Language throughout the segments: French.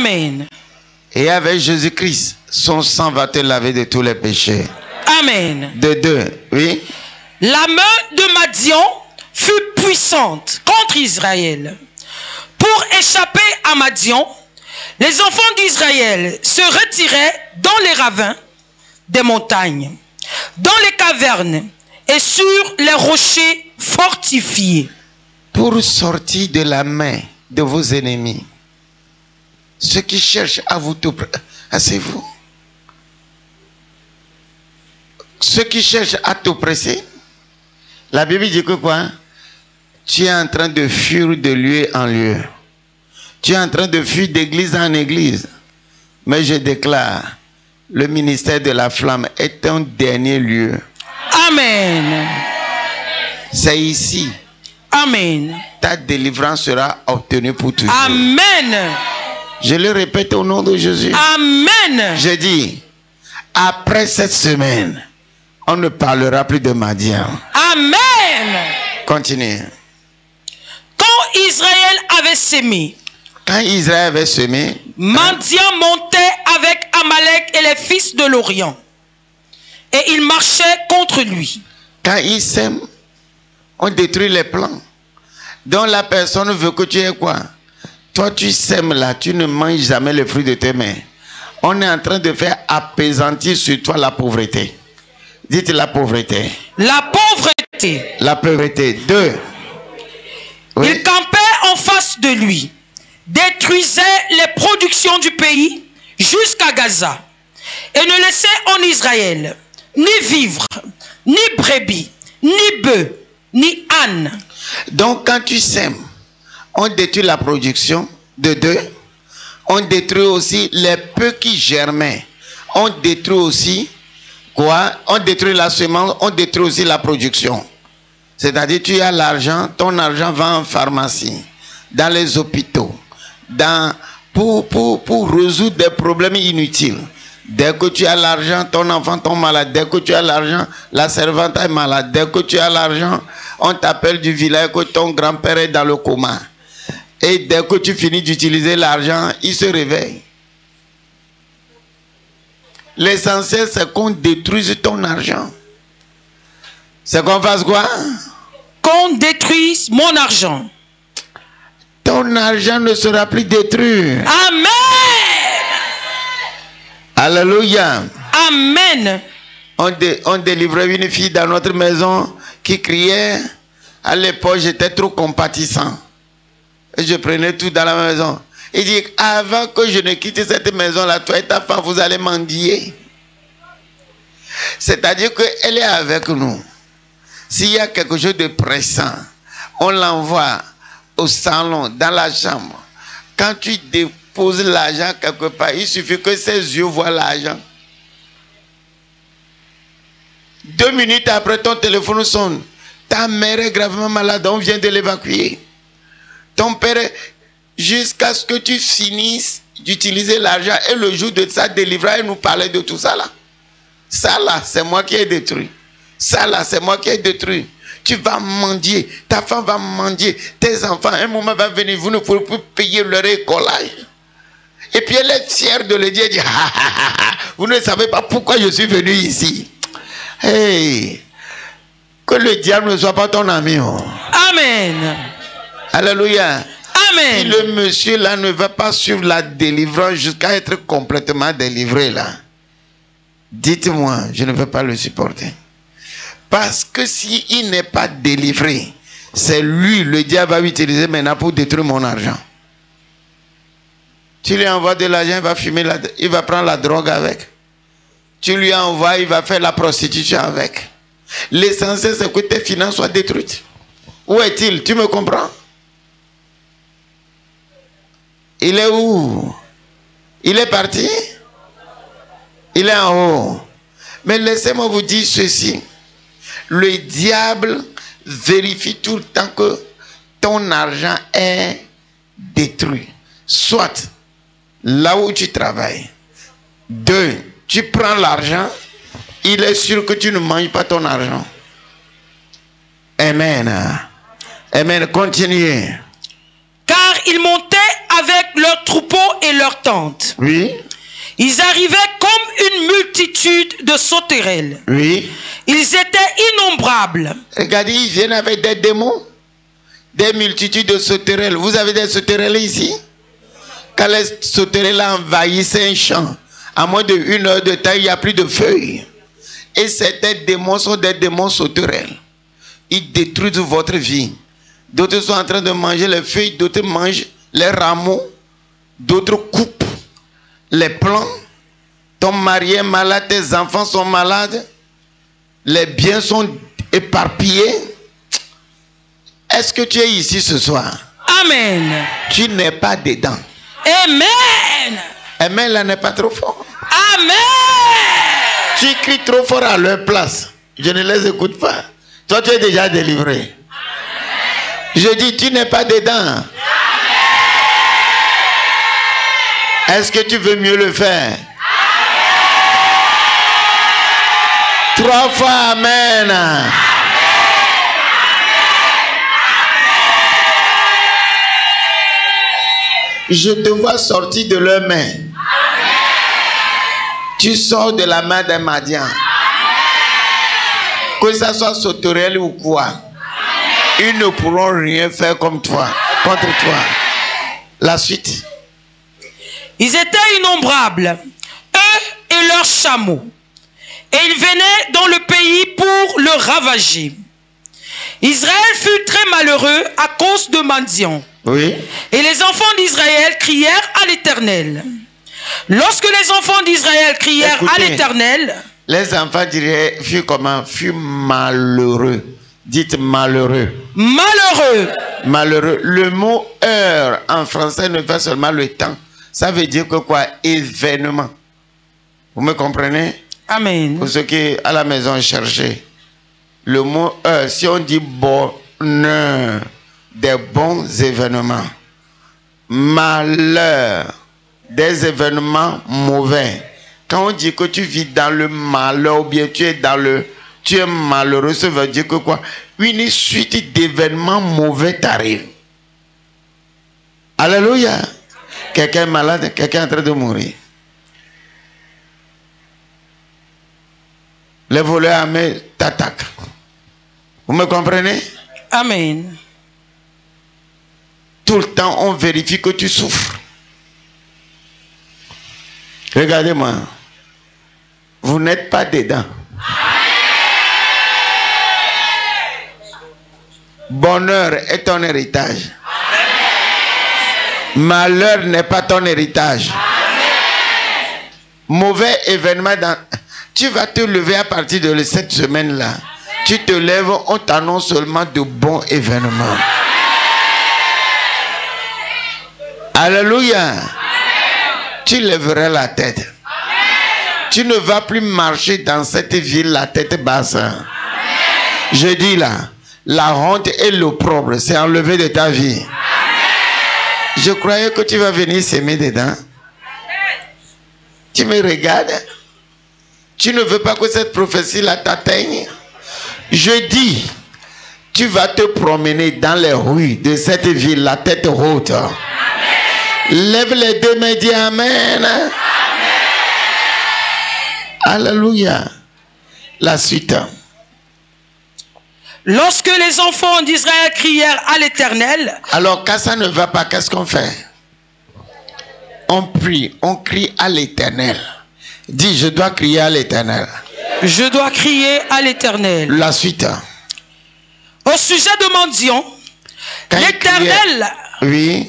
Amen. Et avec Jésus-Christ, son sang va te laver de tous les péchés. Amen. De deux, oui. La main de Madian fut puissante contre Israël. Pour échapper à Madian, les enfants d'Israël se retiraient dans les ravins des montagnes, dans les cavernes et sur les rochers fortifiés. Pour sortir de la main de vos ennemis, ceux qui cherchent à vous tout... Asseyez-vous. Ceux qui cherchent à t'oppresser, la Bible dit que quoi? Tu es en train de fuir de lieu en lieu. Tu es en train de fuir d'église en église. Mais je déclare, le ministère de la flamme est un dernier lieu. Amen. C'est ici. Amen. Ta délivrance sera obtenue pour toujours. Amen. Je le répète au nom de Jésus. Amen. Je dis, après cette semaine, on ne parlera plus de Madian. Amen. Continue. Quand Israël avait sémé, Madian montait avec Amalek et les fils de l'Orient. Et il marchait contre lui. Quand il sème, on détruit les plants. Donc la personne veut que tu aies quoi? Toi tu sèmes là, tu ne manges jamais le fruit de tes mains. On est en train de faire apaisantir sur toi la pauvreté. Dites la pauvreté. La pauvreté. La pauvreté. Deux. Oui. Il campait en face de lui, détruisait les productions du pays jusqu'à Gaza, et ne laissait en Israël ni vivre, ni brebis, ni bœufs, ni ânes. Donc quand tu sèmes, on détruit la production de deux. On détruit aussi les peu qui germaient. On détruit aussi quoi? On détruit la semence, on détruit aussi la production. C'est-à-dire tu as l'argent, ton argent va en pharmacie, dans les hôpitaux, pour résoudre des problèmes inutiles. Dès que tu as l'argent, ton enfant tombe malade. Dès que tu as l'argent, la servante est malade. Dès que tu as l'argent, on t'appelle du village que ton grand-père est dans le coma. Et dès que tu finis d'utiliser l'argent, il se réveille. L'essentiel, c'est qu'on détruise ton argent. C'est qu'on fasse quoi? Qu'on détruise mon argent. Ton argent ne sera plus détruit. Amen. Alléluia. Amen. On délivrait une fille dans notre maison qui criait. À l'époque, j'étais trop compatissant. Et je prenais tout dans la maison. Il dit, avant que je ne quitte cette maison-là, toi et ta femme, vous allez mendier. C'est-à-dire qu'elle est avec nous. S'il y a quelque chose de pressant, on l'envoie au salon, dans la chambre. Quand tu déposes l'argent quelque part, il suffit que ses yeux voient l'argent. 2 minutes après, ton téléphone sonne. Ta mère est gravement malade, on vient de l'évacuer. Ton père, jusqu'à ce que tu finisses d'utiliser l'argent et le jour de sa délivrance, il nous parlait de tout ça là. Ça là, c'est moi qui ai détruit. Ça là, c'est moi qui ai détruit. Tu vas mendier, ta femme va mendier, tes enfants, un moment va venir, vous ne pourrez plus payer leur école. Et puis elle est fière de le dire, elle dit, vous ne savez pas pourquoi je suis venu ici. Hey, que le diable ne soit pas ton ami. Oh. Amen. Alléluia. Amen. Si le monsieur là ne va pas suivre la délivrance jusqu'à être complètement délivré là, dites-moi, je ne peux pas le supporter. Parce que s'il n'est pas délivré, c'est lui, le diable va utiliser maintenant pour détruire mon argent. Tu lui envoies de l'argent, il va fumer, il va prendre la drogue avec. Tu lui envoies, il va faire la prostitution avec. L'essentiel, c'est que tes finances soient détruites. Où est-il? Tu me comprends? Il est où? Il est parti? Il est en haut. Mais laissez-moi vous dire ceci. Le diable vérifie tout le temps que ton argent est détruit. Soit là où tu travailles. 2, tu prends l'argent, il est sûr que tu ne manges pas ton argent. Amen. Amen. Continuez. Car il montait avec leurs troupeaux et leurs tentes. Oui. Ils arrivaient comme une multitude de sauterelles. Oui. Ils étaient innombrables. Regardez, ils viennent avec des démons. Des multitudes de sauterelles. Vous avez des sauterelles ici? Quand les sauterelles envahissent un champ, à moins de 1 heure de temps, il n'y a plus de feuilles. Et certains démons sont des démons sauterelles. Ils détruisent votre vie. D'autres sont en train de manger les feuilles, d'autres mangent les rameaux, d'autres coupent les plants. Ton mari est malade, tes enfants sont malades, les biens sont éparpillés. Est-ce que tu es ici ce soir? Amen. Tu n'es pas dedans. Amen. Amen, là n'est pas trop fort. Amen. Tu cries trop fort à leur place. Je ne les écoute pas. Toi, tu es déjà délivré. Amen. Je dis, tu n'es pas dedans. Est-ce que tu veux mieux le faire? Amen. 3 fois Amen. Amen. Je te vois sortir de leurs mains. Amen. Tu sors de la main des Madians. Que ça soit sauterelle ou quoi. Amen. Ils ne pourront rien faire comme toi, contre toi. La suite. Ils étaient innombrables, eux et leurs chameaux. Et ils venaient dans le pays pour le ravager. Israël fut très malheureux à cause de Madian. Oui. Et les enfants d'Israël crièrent à l'Éternel. Lorsque les enfants d'Israël crièrent à l'Éternel, les enfants d'Israël furent malheureux. Dites malheureux. Malheureux. Malheureux. Le mot heure en français ne fait seulement le temps. Ça veut dire que quoi? Événement. Vous me comprenez? Amen. Pour ceux qui à la maison cherchaient. Le mot heure, si on dit bonheur, des bons événements. Malheur, des événements mauvais. Quand on dit que tu vis dans le malheur ou bien tu es malheureux, ça veut dire que quoi? Une suite d'événements mauvais t'arrive. Alléluia. Quelqu'un est malade, quelqu'un est en train de mourir. Les voleurs armés t'attaquent. Vous me comprenez? Amen. Tout le temps, on vérifie que tu souffres. Regardez-moi. Vous n'êtes pas dedans. Bonheur est ton héritage. Malheur n'est pas ton héritage. Mauvais événement dans... Tu vas te lever à partir de cette semaine-là. Tu te lèves, on t'annonce seulement de bons événements. Alléluia. Tu lèveras la tête. Tu ne vas plus marcher dans cette ville la tête basse. Je dis là, la honte et l'opprobre, c'est enlevé de ta vie. Je croyais que tu vas venir s'aimer dedans. Tu me regardes. Tu ne veux pas que cette prophétie-là t'atteigne. Je dis, tu vas te promener dans les rues de cette ville, la tête haute. Amen. Lève les 2 mains, dis Amen. Amen. Alléluia. La suite. Lorsque les enfants d'Israël crièrent à l'Éternel. Alors, quand ça ne va pas, qu'est-ce qu'on fait? On prie, on crie à l'Éternel. Dis, je dois crier à l'Éternel. Je dois crier à l'Éternel. La suite. Au sujet de Madian, l'Éternel. Oui.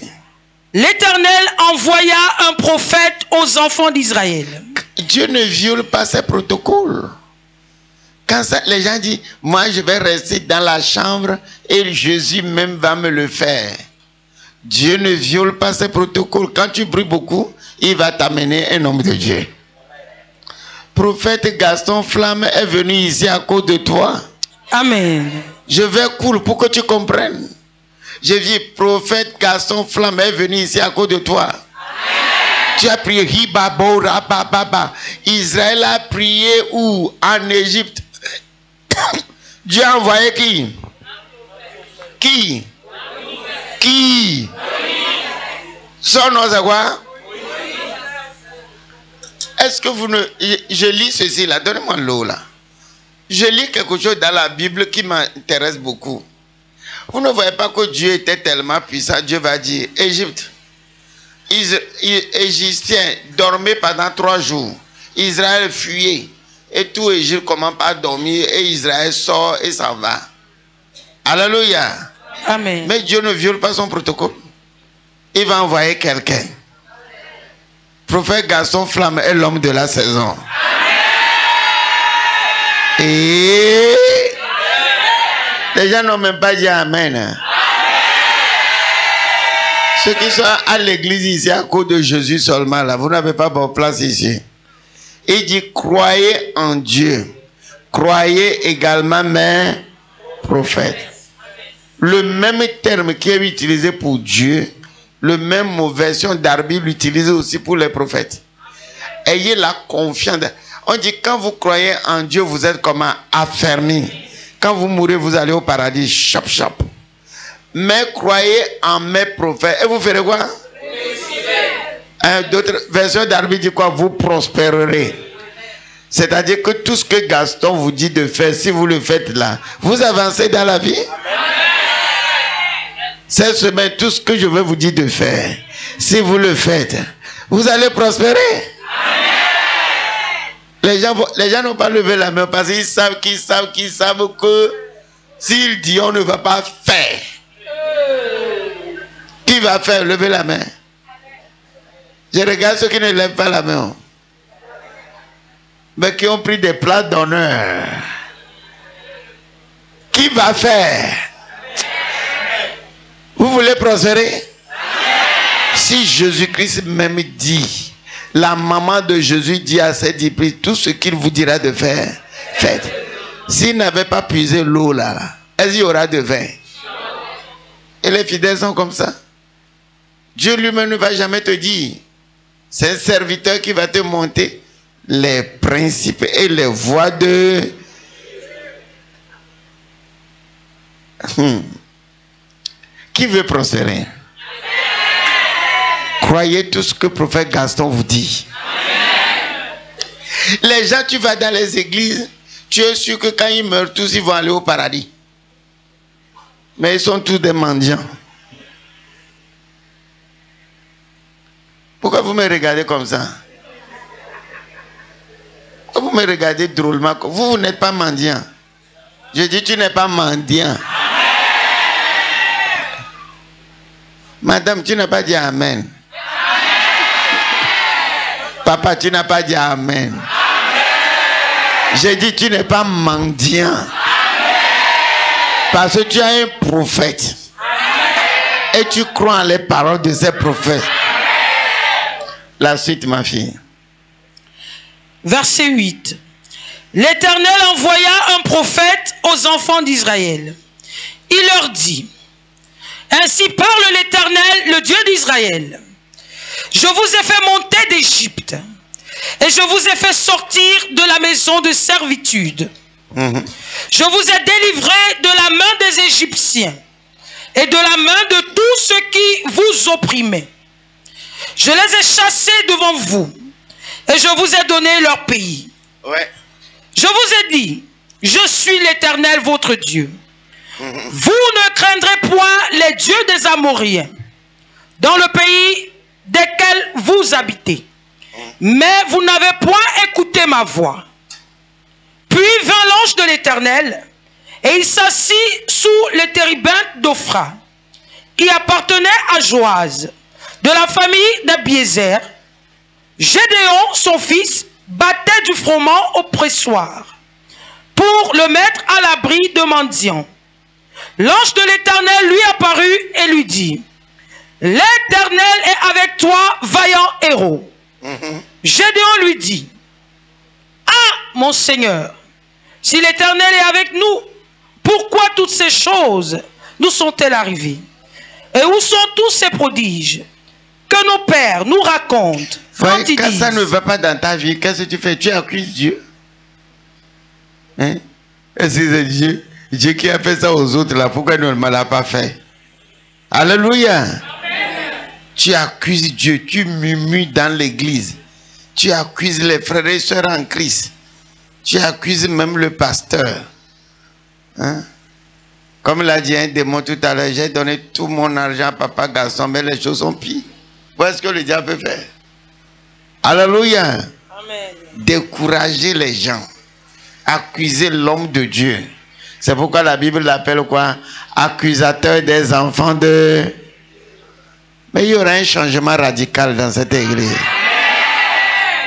L'Éternel envoya un prophète aux enfants d'Israël. Dieu ne viole pas ses protocoles. Quand ça, les gens disent, moi je vais rester dans la chambre et Jésus même va me le faire. Dieu ne viole pas ses protocoles. Quand tu pries beaucoup, il va t'amener un homme de Dieu. Prophète Gaston Flamme est venu ici à cause de toi. Amen. Je vais cool pour que tu comprennes. J'ai dit, prophète Gaston Flamme est venu ici à cause de toi. Amen. Tu as prié Hibabora Baba. Israël a prié où? En Égypte. Dieu a envoyé qui? Qui? Qui? Son nom, c'est quoi? Est-ce que vous ne... Je lis ceci là, donnez-moi l'eau là. Je lis quelque chose dans la Bible qui m'intéresse beaucoup. Vous ne voyez pas que Dieu était tellement puissant. Dieu va dire, Égypte, Égyptiens dormaient pendant 3 jours. Israël fuyait. Et tout Égypte commence à dormir. Et Israël sort et s'en va. Alléluia. Amen. Mais Dieu ne viole pas son protocole. Il va envoyer quelqu'un. Prophète Gaston Flamme est l'homme de la saison. Et les gens n'ont même pas dit Amen. Ceux qui sont à l'église ici à cause de Jésus seulement, là, vous n'avez pas bonne place ici. Il dit, croyez en Dieu. Croyez également mes prophètes. Le même terme qui est utilisé pour Dieu, le même version d'Arbible utilisé aussi pour les prophètes. Ayez la confiance. On dit, quand vous croyez en Dieu, vous êtes comment? Affermi. Quand vous mourrez, vous allez au paradis. Chop, chop. Mais croyez en mes prophètes. Et vous ferez quoi? D'autres versions d'Arbible disent quoi? Vous prospérerez. C'est-à-dire que tout ce que Gaston vous dit de faire, si vous le faites là, vous avancez dans la vie. Cette semaine, tout ce que je veux vous dire de faire, si vous le faites, vous allez prospérer. Les gens n'ont pas levé la main parce qu'ils savent que s'ils disent on ne va pas faire. Qui va faire? Lever la main. Je regarde ceux qui ne lèvent pas la main. Mais qui ont pris des places d'honneur. Qui va faire? Vous voulez prospérer? Si Jésus-Christ même dit, la maman de Jésus dit à ses disciples, tout ce qu'il vous dira de faire, faites. S'il n'avait pas puisé l'eau là, est-ce qu'il y aura de vin? Et les fidèles sont comme ça. Dieu lui-même ne va jamais te dire. C'est un serviteur qui va te monter les principes et les voies de... Qui veut prospérer? Croyez tout ce que le prophète Gaston vous dit. Les gens, tu vas dans les églises, tu es sûr que quand ils meurent, tous ils vont aller au paradis. Mais ils sont tous des mendiants. Pourquoi vous me regardez comme ça? Pourquoi vous me regardez drôlement? Vous n'êtes pas mendiant. Je dis, tu n'es pas mendiant. Madame, tu n'as pas dit Amen. Papa, tu n'as pas dit Amen. J'ai dit, tu n'es pas mendiant. Parce que tu as un prophète. Et tu crois en les paroles de ces prophètes. La suite, ma fille. Verset 8. L'Éternel envoya un prophète aux enfants d'Israël. Il leur dit, ainsi parle l'Éternel, le Dieu d'Israël. Je vous ai fait monter d'Égypte et je vous ai fait sortir de la maison de servitude. Je vous ai délivré de la main des Égyptiens et de la main de tous ceux qui vous opprimaient. Je les ai chassés devant vous et je vous ai donné leur pays. Ouais. Je vous ai dit, je suis l'Éternel votre Dieu. Vous ne craindrez point les dieux des Amoréens dans le pays desquels vous habitez. Mais vous n'avez point écouté ma voix. Puis vint l'ange de l'Éternel et il s'assit sous les térébintes d'Ophra qui appartenait à Joaz de la famille d'Abiézer. Gédéon, son fils, battait du froment au pressoir pour le mettre à l'abri de mendiants. L'ange de l'Éternel lui apparut et lui dit, l'Éternel est avec toi, vaillant héros. Gédéon lui dit, ah, mon Seigneur, si l'Éternel est avec nous, pourquoi toutes ces choses nous sont-elles arrivées? Et où sont tous ces prodiges que nos pères nous racontent? Quand ça ne va pas dans ta vie, qu'est-ce que tu fais? Tu accuses Dieu. Hein? Est-ce que c'est Dieu? Dieu qui a fait ça aux autres là, pourquoi il ne me l'a pas fait? Alléluia. Tu accuses Dieu, tu murmures dans l'église. Tu accuses les frères et sœurs en Christ. Tu accuses même le pasteur. Hein? Comme l'a dit un démon tout à l'heure, j'ai donné tout mon argent à papa garçon, mais les choses sont pires. Voilà ce que le diable peut faire. Alléluia. Amen. Décourager les gens. Accuser l'homme de Dieu. C'est pourquoi la Bible l'appelle quoi? Accusateur des enfants de... Mais il y aura un changement radical dans cette église.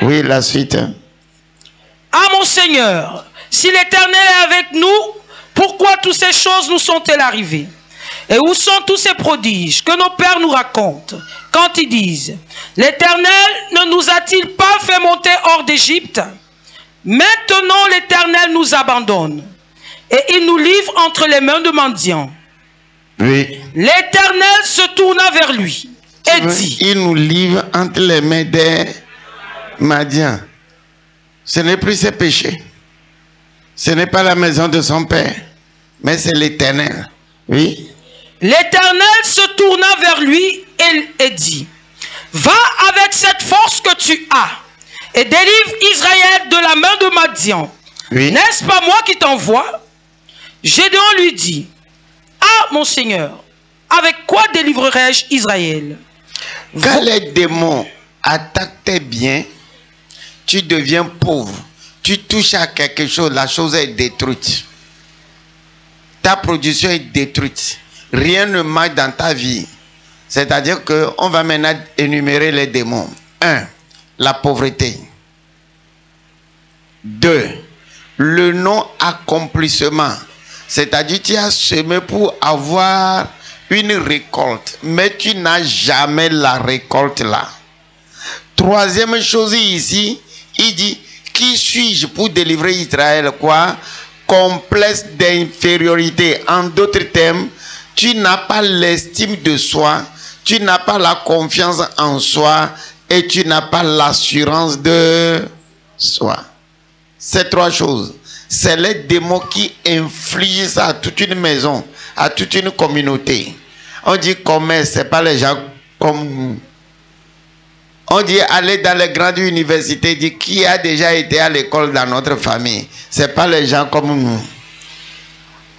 Oui, la suite. Ah mon Seigneur, si l'Éternel est avec nous, pourquoi toutes ces choses nous sont-elles arrivées? Et où sont tous ces prodiges que nos pères nous racontent quand ils disent: l'Éternel ne nous a-t-il pas fait monter hors d'Égypte? Maintenant l'Éternel nous abandonne et il nous livre entre les mains de mendiants. Oui. L'Éternel se tourna vers lui et dit: il nous livre entre les mains des mendiants. Ce n'est plus ses péchés. Ce n'est pas la maison de son père, mais c'est l'Éternel. Oui. L'Éternel se tourna vers lui et dit: va avec cette force que tu as et délivre Israël de la main de Madian. Oui. N'est-ce pas moi qui t'envoie? Gédéon lui dit: ah mon Seigneur, avec quoi délivrerai-je Israël? Quand les démons attaquent tes biens, tu deviens pauvre. Tu touches à quelque chose, la chose est détruite. Ta production est détruite. Rien ne marche dans ta vie. C'est-à-dire qu'on va maintenant énumérer les démons. 1. La pauvreté. 2. Le non-accomplissement. C'est-à-dire tu as semé pour avoir une récolte, mais tu n'as jamais la récolte là. Troisième chose ici, il dit: qui suis-je pour délivrer Israël? Quoi? Complexe d'infériorité. En d'autres termes, tu n'as pas l'estime de soi, tu n'as pas la confiance en soi et tu n'as pas l'assurance de soi. Ces trois choses, c'est les démons qui infligent ça à toute une maison, à toute une communauté. On dit commerce, ce n'est pas les gens comme nous. On dit aller dans les grandes universités, dit qui a déjà été à l'école dans notre famille. Ce n'est pas les gens comme nous.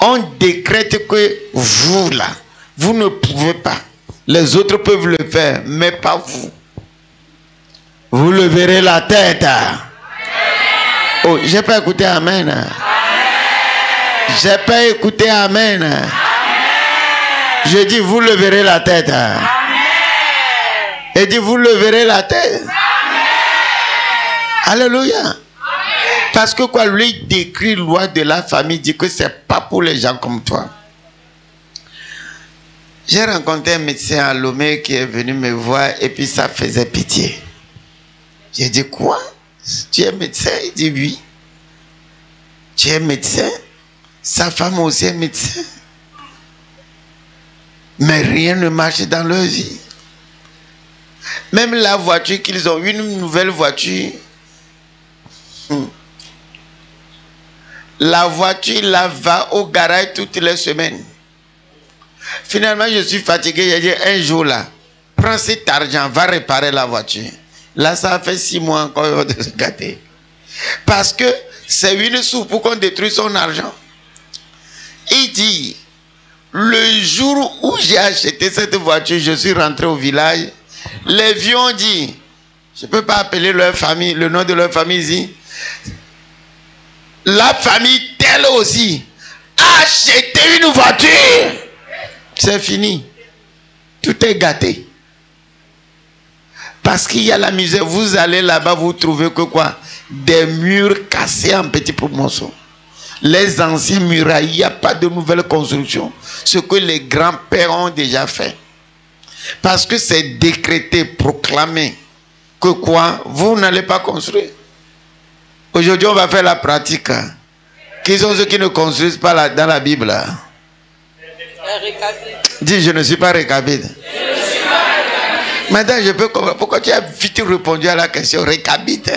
On décrète que vous là, vous ne pouvez pas. Les autres peuvent le faire, mais pas vous. Vous leverez la tête. Amen. Oh, j'ai pas écouté amen. Amen. J'ai pas écouté amen. Amen. Je dis vous leverez la tête. Amen. Et dit vous leverez la tête. Amen. Alléluia. Amen. Parce que quoi, lui décrit loi de la famille, dit que c'est pas pour les gens comme toi. J'ai rencontré un médecin à Lomé qui est venu me voir et puis ça faisait pitié. J'ai dit quoi? Tu es médecin? Il dit oui. Tu es médecin? Sa femme aussi est médecin. Mais rien ne marche dans leur vie. Même la voiture qu'ils ont, une nouvelle voiture. La voiture là va au garage toutes les semaines. Finalement, je suis fatigué. J'ai dit un jour là, prends cet argent, va réparer la voiture. Là, ça fait 6 mois encore de se gâter. Parce que c'est une soupe pour qu'on détruise son argent. Il dit, le jour où j'ai acheté cette voiture, je suis rentré au village. Les vieux ont dit, je ne peux pas appeler leur famille, le nom de leur famille ici. La famille telle aussi a acheté une voiture. C'est fini. Tout est gâté. Parce qu'il y a la misère. Vous allez là-bas, vous trouvez que quoi? Des murs cassés en petits morceaux. Les anciens murailles, il n'y a pas de nouvelles constructions. Ce que les grands-pères ont déjà fait. Parce que c'est décrété, proclamé. Que quoi? Vous n'allez pas construire. Aujourd'hui, on va faire la pratique. Qui sont ceux qui ne construisent pas dans la Bible? Dis, je ne suis pas récabite. Maintenant, je peux comprendre. Pourquoi tu as vite répondu à la question récabite?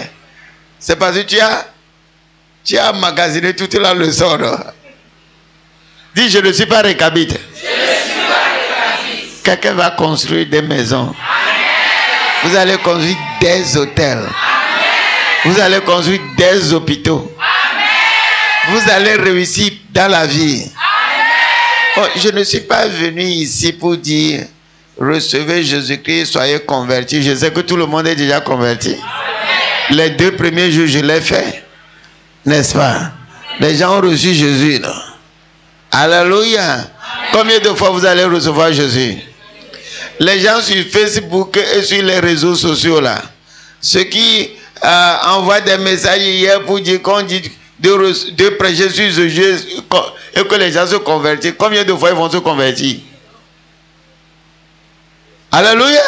C'est parce que tu as emmagasiné toute la leçon. Non? Dis, je ne suis pas récabite. Quelqu'un va construire des maisons. Vous allez construire des hôtels. Vous allez construire des hôpitaux. Vous allez réussir dans la vie. Oh, je ne suis pas venu ici pour dire recevez Jésus-Christ, soyez convertis. Je sais que tout le monde est déjà converti. Les 2 premiers jours, je l'ai fait. N'est-ce pas? Les gens ont reçu Jésus. Non? Alléluia. Combien de fois vous allez recevoir Jésus? Les gens sur Facebook et sur les réseaux sociaux là, ceux qui envoient des messages hier pour dire qu'on dit de prêcher sur Jésus et que les gens se convertissent, combien de fois ils vont se convertir? Alléluia.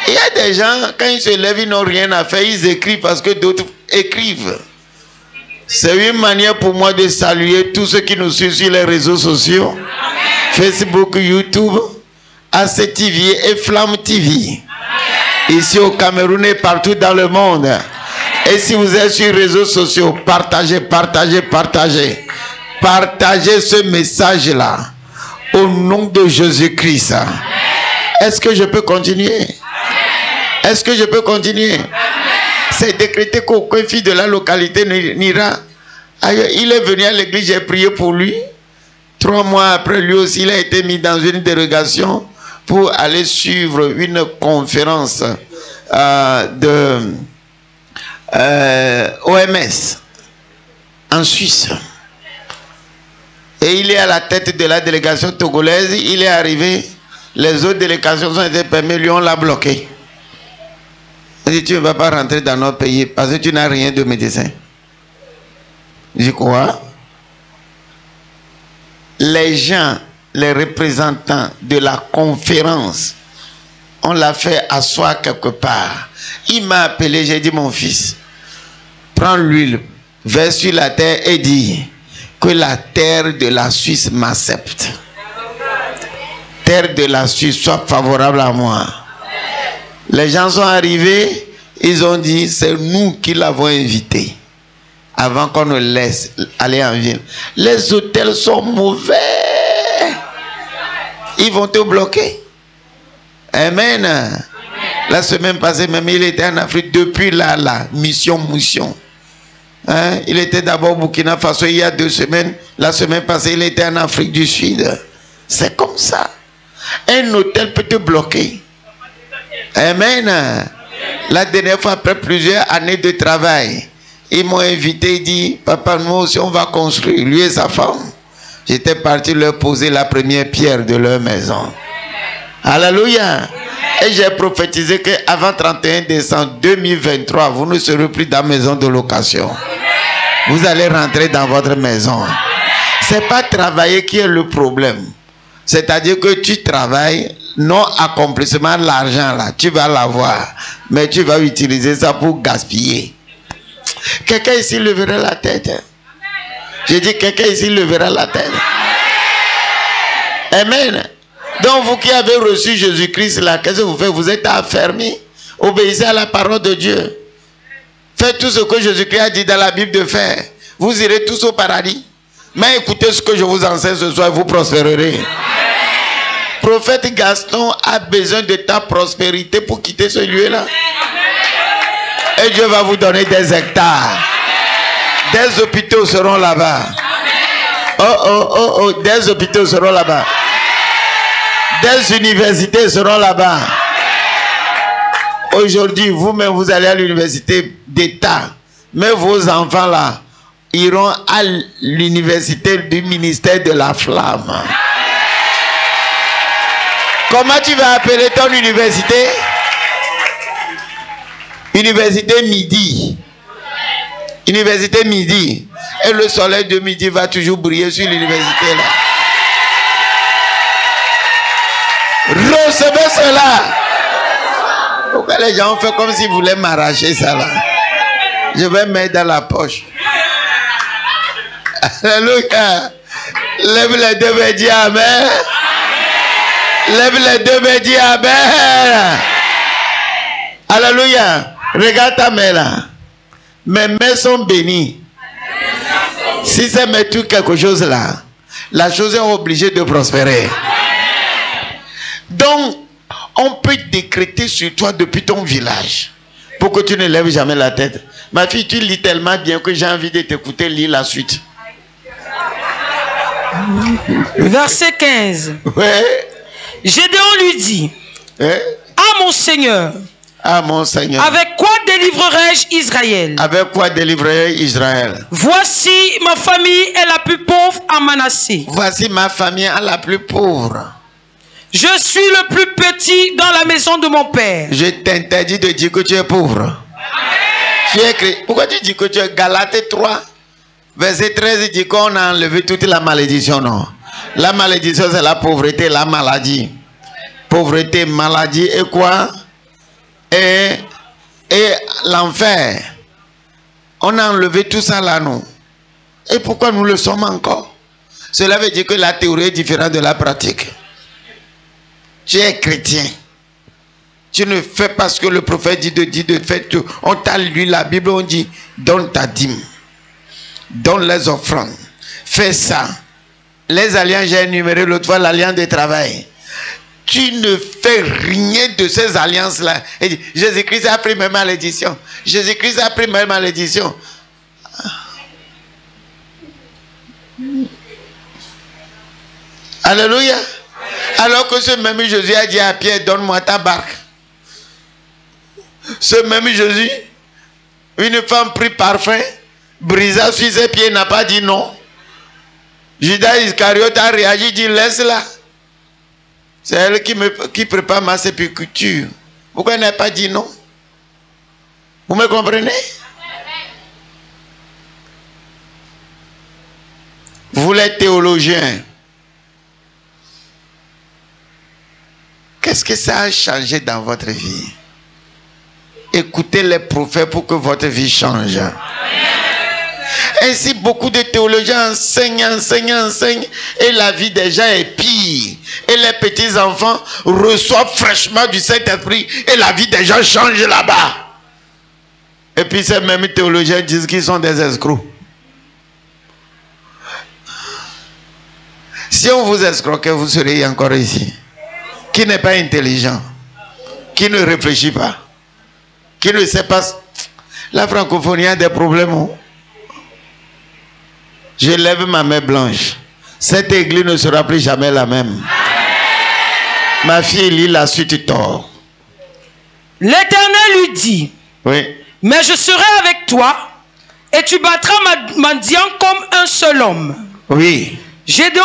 Il y a des gens, quand ils se lèvent, ils n'ont rien à faire, ils écrivent parce que d'autres écrivent. C'est une manière pour moi de saluer tous ceux qui nous suivent sur les réseaux sociaux. Facebook, YouTube, ACTV et Flamme TV. Ici au Cameroun et partout dans le monde. Et si vous êtes sur les réseaux sociaux, partagez, partagez, partagez. Partagez ce message-là. Au nom de Jésus-Christ. Est-ce que je peux continuer? Est-ce que je peux continuer? C'est décrété qu'aucun fils de la localité n'ira ailleurs. Il est venu à l'église, j'ai prié pour lui. 3 mois après, lui aussi, il a été mis dans une dérogation pour aller suivre une conférence de OMS en Suisse. Et il est à la tête de la délégation togolaise. Il est arrivé. Les autres délégations ont été permises, lui on l'a bloqué. Il dit, tu ne vas pas rentrer dans notre pays parce que tu n'as rien de médecin. Je dis quoi? Les gens, les représentants de la conférence, on l'a fait asseoir quelque part. Il m'a appelé, j'ai dit, mon fils, prends l'huile, verse sur la terre et dis que la terre de la Suisse m'accepte. Terre de la Suisse soit favorable à moi. Les gens sont arrivés, ils ont dit, c'est nous qui l'avons invité. Avant qu'on ne laisse aller en ville. Les hôtels sont mauvais. Ils vont te bloquer. Amen. La semaine passée, même il était en Afrique depuis là, mission. Hein? Il était d'abord au Burkina Faso il y a 2 semaines. La semaine passée, il était en Afrique du Sud. C'est comme ça. Un hôtel peut te bloquer. Amen. La dernière fois, après plusieurs années de travail, ils m'ont invité, ils disent, papa, nous aussi on va construire, lui et sa femme. J'étais parti leur poser la première pierre de leur maison. Alléluia. Et j'ai prophétisé qu'avant 31 décembre 2023, vous ne serez plus dans la maison de location. Vous allez rentrer dans votre maison. Ce n'est pas travailler qui est le problème. C'est-à-dire que tu travailles, non accomplissement, l'argent là, tu vas l'avoir. Mais tu vas utiliser ça pour gaspiller. Quelqu'un ici levera la tête. J'ai dit quelqu'un ici levera la tête. Amen. Donc vous qui avez reçu Jésus-Christ là, qu'est-ce que vous faites? Vous êtes affermis. Obéissez à la parole de Dieu. Faites tout ce que Jésus-Christ a dit dans la Bible de faire. Vous irez tous au paradis. Mais écoutez ce que je vous enseigne ce soir et vous prospérerez. Prophète Gaston a besoin de ta prospérité pour quitter ce lieu-là. Et Dieu va vous donner des hectares. Des hôpitaux seront là-bas. Des hôpitaux seront là-bas. Des universités seront là-bas. Aujourd'hui, vous-même, vous allez à l'université d'État. Mais vos enfants là iront à l'université du ministère de la Flamme. Comment tu vas appeler ton université? Université Midi. Université Midi. Et le soleil de midi va toujours briller sur l'université là. Recevez cela. Pourquoi les gens ont fait comme s'ils voulaient m'arracher ça là? Je vais mettre dans la poche. Alléluia. Lève les 2 mains, dis Amen. Lève les 2 mains, dis Amen. Alléluia. Regarde ta main là. Mes mains sont bénies. Si ça met tout quelque chose là, la chose est obligée de prospérer. Donc, on peut décrété sur toi depuis ton village pour que tu ne lèves jamais la tête. Ma fille, tu lis tellement bien que j'ai envie de t'écouter lire la suite. Verset 15. Ouais. Gédéon lui dit, Ouais. Ah mon Seigneur, Ah mon Seigneur. avec quoi délivrerai-je Israël? Avec quoi délivrer Israël? Voici ma famille est la plus pauvre à Manassé. Voici ma famille la plus pauvre. Je suis le plus petit dans la maison de mon père. Je t'interdis de dire que tu es pauvre. Tu es écrit. Pourquoi tu dis que tu es Galates 3, verset 13, il dit qu'on a enlevé toute la malédiction, non? La malédiction, c'est la pauvreté, la maladie. Pauvreté, maladie et quoi? Et l'enfer. On a enlevé tout ça là, non? Et pourquoi nous le sommes encore? Cela veut dire que la théorie est différente de la pratique. Tu es chrétien. Tu ne fais pas ce que le prophète dit de faire. On t'a lu la Bible, on dit donne ta dîme, donne les offrandes, fais ça. Les alliances, j'ai énuméré l'autre fois l'alliance de travail. Tu ne fais rien de ces alliances-là. Jésus-Christ a pris mes malédictions. Jésus-Christ a pris mes malédictions. Alléluia. Alors que ce même Jésus a dit à Pierre, donne-moi ta barque. Ce même Jésus, une femme prit parfum, brisa sur ses pieds, n'a pas dit non. Judas Iscariote a réagi, dit laisse-la. C'est elle qui prépare ma sépulture. Pourquoi elle n'a pas dit non? Vous me comprenez? Vous les théologiens, qu'est-ce que ça a changé dans votre vie? Écoutez les prophètes pour que votre vie change. Ainsi, beaucoup de théologiens enseignent, et la vie des gens est pire. Et les petits-enfants reçoivent fraîchement du Saint-Esprit, et la vie des gens change là-bas. Et puis ces mêmes théologiens disent qu'ils sont des escrocs. Si on vous escroquait, vous seriez encore ici. Qui n'est pas intelligent, qui ne réfléchit pas, qui ne sait pas. La francophonie a des problèmes. Je lève ma main blanche. Cette église ne sera plus jamais la même. Ma fille lit la suite tort. L'Éternel lui dit, Oui. mais je serai avec toi et tu battras Madian comme un seul homme. Oui. Gédéon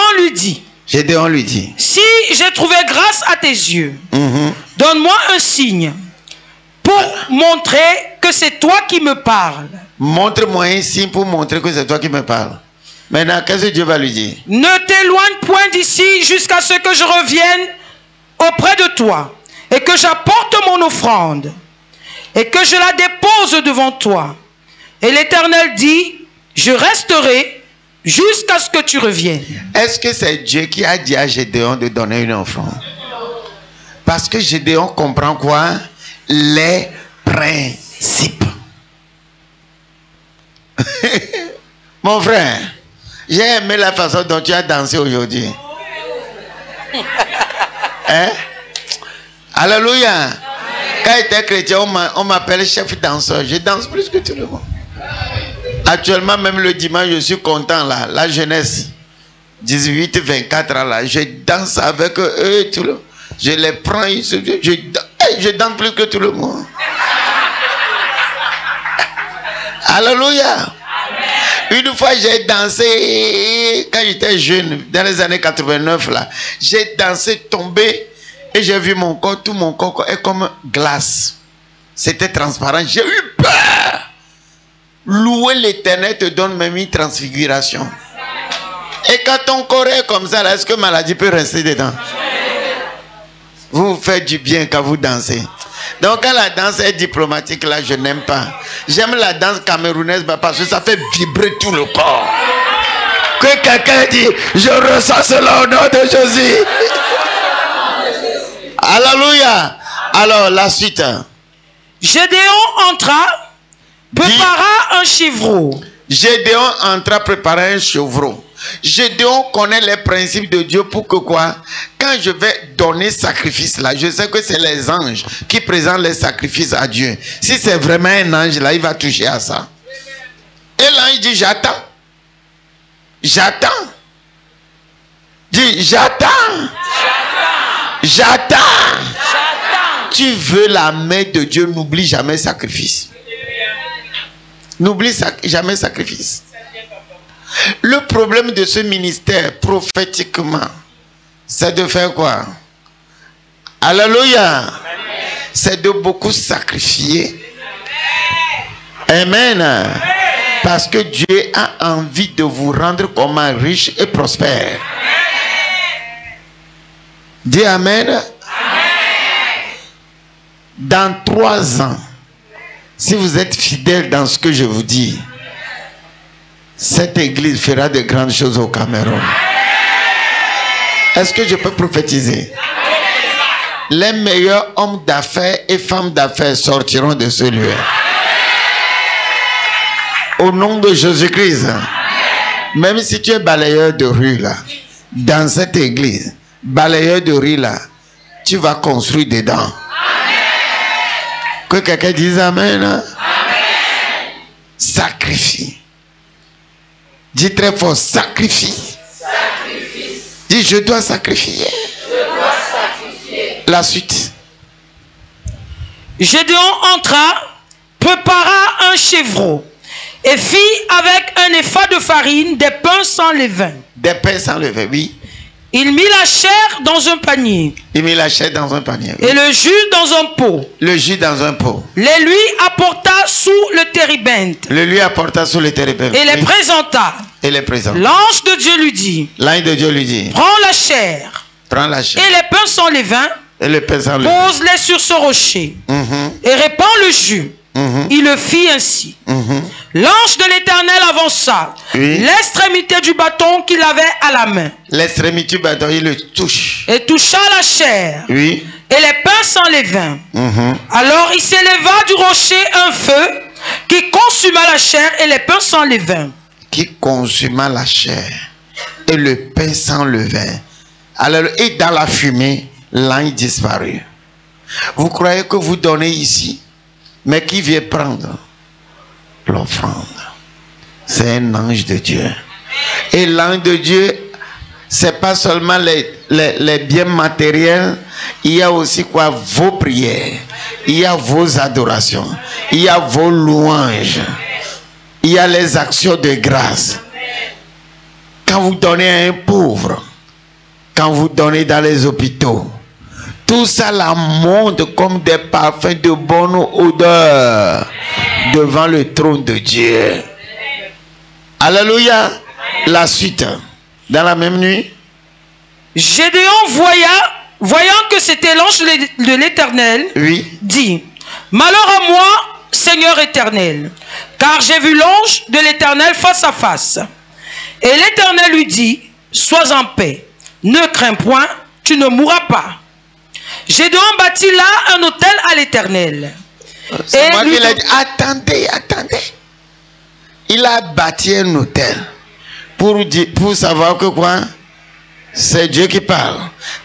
lui dit, si j'ai trouvé grâce à tes yeux, donne-moi un signe pour montrer que c'est toi qui me parles. Montre-moi un signe pour montrer que c'est toi qui me parles. Maintenant, qu'est-ce que Dieu va lui dire? Ne t'éloigne point d'ici jusqu'à ce que je revienne auprès de toi et que j'apporte mon offrande et que je la dépose devant toi. Et l'Éternel dit, je resterai jusqu'à ce que tu reviennes. Est-ce que c'est Dieu qui a dit à Gédéon de donner une offrande? Parce que Gédéon comprend quoi? Les principes. Mon frère, j'ai aimé la façon dont tu as dansé aujourd'hui. Hein? Alléluia. Quand j'étais chrétien, on m'appelle chef danseur. Je danse plus que tout le monde. Actuellement, même le dimanche, je suis content là. La jeunesse, 18-24 ans là, je danse avec eux. Tout le... Je les prends, je danse plus que tout le monde. Alléluia. Une fois, j'ai dansé, quand j'étais jeune, dans les années 89 là, j'ai dansé, tombé, et j'ai vu mon corps, tout mon corps est comme glace. C'était transparent. J'ai eu peur. Louer l'Éternel te donne même une transfiguration. Et quand ton corps est comme ça, est-ce que maladie peut rester dedans? Vous vous faites du bien quand vous dansez. Donc quand la danse est diplomatique, là, je n'aime pas. J'aime la danse camerounaise parce que ça fait vibrer tout le corps. Que quelqu'un dit, je ressens cela au nom de Jésus. Alléluia. Alors la suite. Gédéon entra, prépara un chevreau. Gédéon entra préparer un chevreau. Gédéon connaît les principes de Dieu pour que quoi? Quand je vais donner sacrifice là, je sais que c'est les anges qui présentent les sacrifices à Dieu. Si c'est vraiment un ange là, il va toucher à ça. Et l'ange dit j'attends. J'attends. Dis j'attends. J'attends. Tu veux la main de Dieu, n'oublie jamais sacrifice. N'oublie jamais sacrifice. Le problème de ce ministère prophétiquement, c'est de faire quoi? Alléluia. C'est de beaucoup sacrifier. Amen. Parce que Dieu a envie de vous rendre comment riche et prospère. Dis amen. Dans 3 ans, si vous êtes fidèle dans ce que je vous dis, cette église fera de grandes choses au Cameroun. Est-ce que je peux prophétiser? Les meilleurs hommes d'affaires et femmes d'affaires sortiront de ce lieu. Au nom de Jésus-Christ. Même si tu es balayeur de rue là, dans cette église, balayeur de rue là, tu vas construire dedans. Que quelqu'un dise amen. Amen. Sacrifie. Dis très fort, sacrifie. Sacrifie. Dis je dois sacrifier. Je dois sacrifier. La suite. Gédéon entra, prépara un chevreau et fit avec un épha de farine des pains sans levain. Des pains sans levain, oui. Il mit la chair dans un panier. Il mit la chair dans un panier. Oui. Et le jus dans un pot. Le jus dans un pot. Les lui apporta sous le térébinthe. Le lui apporta sous le térébinthe. Et les présenta. Et les présenta. L'ange de Dieu lui dit. L'ange de Dieu lui dit. Prends la chair. Prends la chair. Et les pains sans levain. Et les pains sans levain. Pose-les sur ce rocher. Et répands le jus. Il le fit ainsi. L'ange de l'Éternel avança. Oui. L'extrémité du bâton qu'il avait à la main. L'extrémité du bâton, il le touche. Et toucha la chair. Oui. Et les pains sans levain. Alors il s'éleva du rocher un feu qui consuma la chair et les pains sans levain. Qui consuma la chair et le pain sans levain. Alors, et dans la fumée, l'ange disparut. Vous croyez que vous donnez ici? Mais qui vient prendre l'offrande? C'est un ange de Dieu. Et l'ange de Dieu, c'est pas seulement les biens matériels, il y a aussi quoi? Vos prières, il y a vos adorations, il y a vos louanges, il y a les actions de grâce. Quand vous donnez à un pauvre, quand vous donnez dans les hôpitaux, tout ça la monte comme des parfums de bonne odeur devant le trône de Dieu. Alléluia. La suite. Dans la même nuit. Gédéon voyant que c'était l'ange de l'Éternel, oui, dit: malheur à moi, Seigneur éternel, car j'ai vu l'ange de l'Éternel face à face. Et l'Éternel lui dit: sois en paix, ne crains point, tu ne mourras pas. Gédéon bâtit là un autel à l'Éternel. C'est moi qui l'ai dit. Attendez. Il a bâti un autel pour savoir que quoi? C'est Dieu qui parle.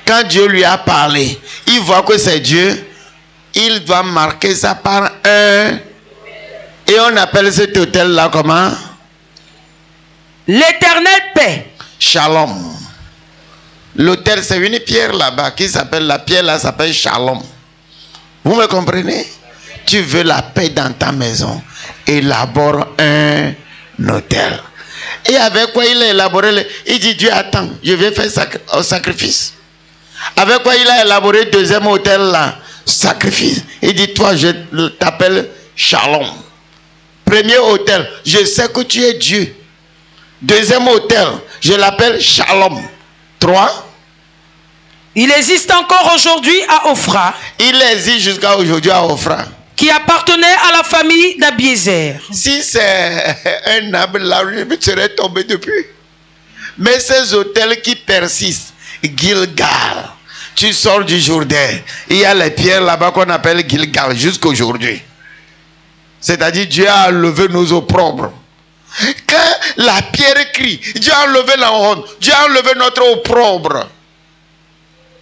Quand Dieu lui a parlé, il voit que c'est Dieu. Il doit marquer ça par un. Et on appelle cet autel là comment? L'Éternel paix. Shalom. L'autel, c'est une pierre là-bas qui s'appelle, la pierre là s'appelle Shalom. Vous me comprenez? Tu veux la paix dans ta maison, élabore un autel. Et avec quoi il a élaboré? Il dit: Dieu attend, je vais faire sacrifice. Avec quoi il a élaboré le deuxième autel là? Sacrifice. Il dit: toi, je t'appelle Shalom. Premier autel, je sais que tu es Dieu. Deuxième autel, je l'appelle Shalom. 3. Il existe encore aujourd'hui à Ophra. Il existe jusqu'à aujourd'hui à Ophra. Qui appartenait à la famille d'Abiézer. Si c'est un arbre là, je serais tombé depuis. Mais ces hôtels qui persistent, Gilgal, tu sors du Jourdain, il y a les pierres là-bas qu'on appelle Gilgal jusqu'à aujourd'hui. C'est-à-dire Dieu a levé nos opprobres. Quand la pierre crie, Dieu a enlevé la honte, Dieu a enlevé notre opprobre.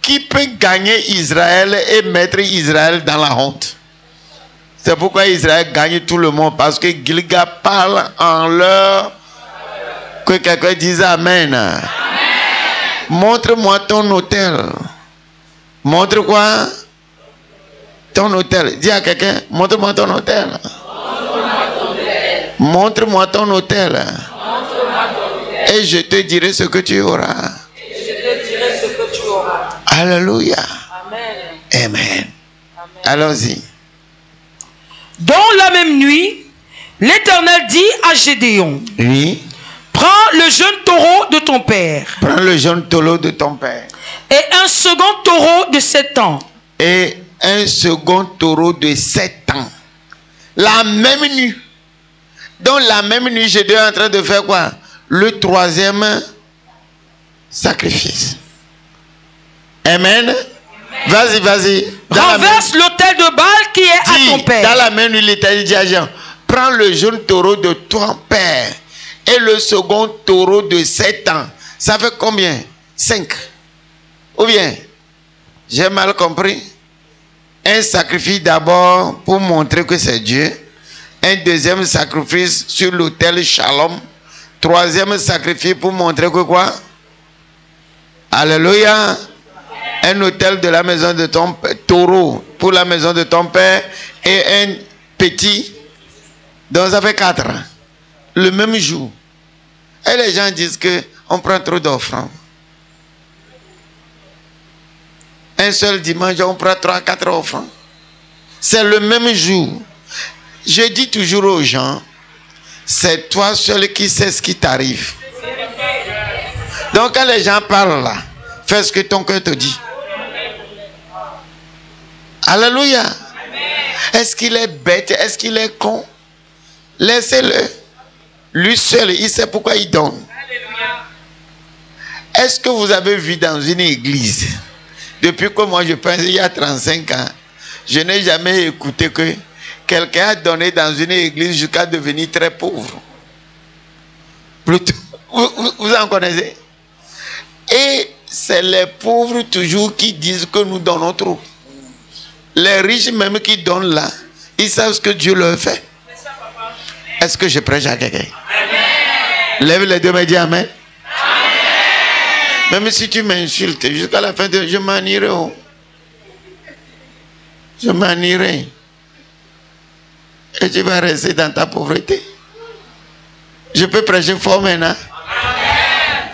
Qui peut gagner Israël et mettre Israël dans la honte? C'est pourquoi Israël gagne tout le monde, parce que Gilgal parle en leur... Que quelqu'un dise Amen. Amen. Montre-moi ton autel. Montre quoi? Ton autel. Dis à quelqu'un, montre-moi ton autel. Montre-moi ton autel. Et je te dirai ce que tu auras. Alléluia. Amen. Amen. Allons-y. Dans la même nuit, l'Éternel dit à Gédéon, oui. Prends le jeune taureau de ton père. Prends le jeune taureau de ton père. Et un second taureau de 7 ans. Et un second taureau de 7 ans. La même nuit. Dans la même nuit, Gédéon est en train de faire quoi? Le troisième sacrifice. Amen. Vas-y, vas-y. Renverse l'autel de Baal qui est à ton père. Dans la même nuit, l'Éternel dit à Jean, prends le jeune taureau de ton père et le second taureau de 7 ans. Ça fait combien? 5. Ou bien, j'ai mal compris. Un sacrifice d'abord pour montrer que c'est Dieu. Un deuxième sacrifice sur l'autel Shalom. Troisième sacrifice pour montrer que quoi? Alléluia. Un autel de la maison de ton père, taureau pour la maison de ton père et un petit. Donc ça fait 4. Le même jour. Et les gens disent que on prend trop d'offrandes. Un seul dimanche, on prend 3-4 offrandes. C'est le même jour. Je dis toujours aux gens, c'est toi seul qui sais ce qui t'arrive. Donc quand les gens parlent là, fais ce que ton cœur te dit. Alléluia. Est-ce qu'il est bête? Est-ce qu'il est con? Laissez-le. Lui seul, il sait pourquoi il donne. Est-ce que vous avez vu dans une église, depuis que moi je pense il y a 35 ans, je n'ai jamais écouté que quelqu'un a donné dans une église jusqu'à devenir très pauvre? Plutôt, vous en connaissez? Et c'est les pauvres toujours qui disent que nous donnons trop. Les riches même qui donnent là, ils savent ce que Dieu leur fait. Est-ce que je prêche à quelqu'un? Lève les deux, me dis Amen. Même si tu m'insultes, jusqu'à la fin de... Je m'en irai. Oh. Je m'en irai. Et tu vas rester dans ta pauvreté. Je peux prêcher fort maintenant.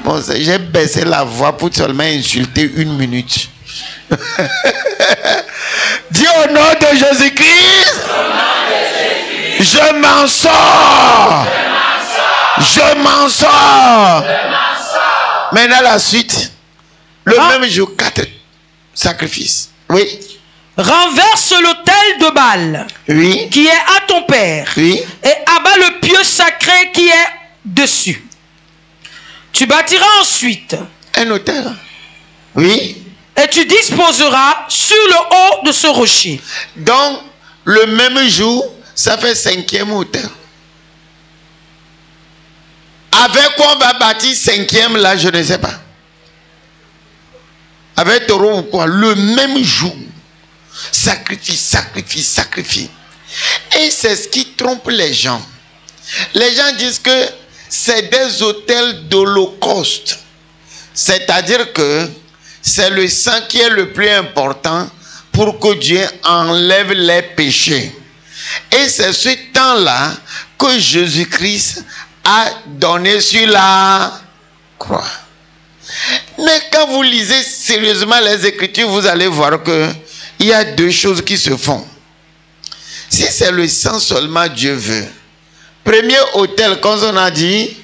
Bon, j'ai baissé la voix pour seulement insulter 1 minute. Dis au nom de Jésus-Christ, je m'en sors. Je m'en sors. Maintenant la suite. Le même jour, 4 sacrifices. Oui. Renverse l'autel de Baal, oui, qui est à ton père, oui, et abat le pieu sacré qui est dessus. Tu bâtiras ensuite un autel. Oui. Et tu disposeras sur le haut de ce rocher. Donc, le même jour, ça fait 5e autel. Avec quoi on va bâtir 5e là, je ne sais pas. Avec taureau ou quoi, le même jour. Sacrifice, sacrifice, sacrifice. Et c'est ce qui trompe les gens. Les gens disent que c'est des autels d'holocauste. C'est-à-dire que c'est le sang qui est le plus important pour que Dieu enlève les péchés. Et c'est ce temps-là que Jésus-Christ a donné sur la croix. Mais quand vous lisez sérieusement les Écritures, vous allez voir que il y a 2 choses qui se font. Si c'est le sang seulement Dieu veut. Premier autel, comme on a dit,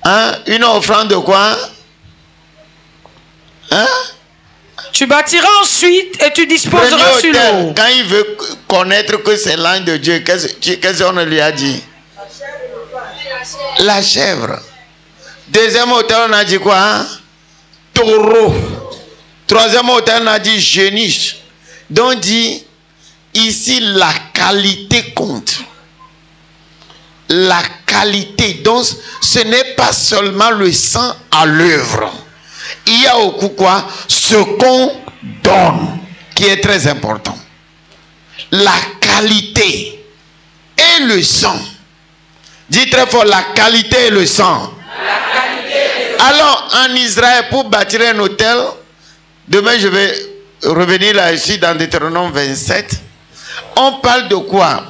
hein, une offrande de quoi? Hein? Tu bâtiras ensuite et tu disposeras sur le haut. Quand il veut connaître que c'est l'ange de Dieu, qu'est-ce qu'on lui a dit? La chèvre. Deuxième autel, on a dit quoi? Hein? Taureau. Troisième autel, on a dit géniche. Donc dit, ici la qualité compte. La qualité. Donc, ce n'est pas seulement le sang à l'œuvre. Il y a au coup quoi? Ce qu'on donne, qui est très important. La qualité et le sang. Dis très fort, la qualité et le sang. Alors, en Israël, pour bâtir un hôtel, demain je vais revenir là-dessus dans Deutéronome 27, on parle de quoi?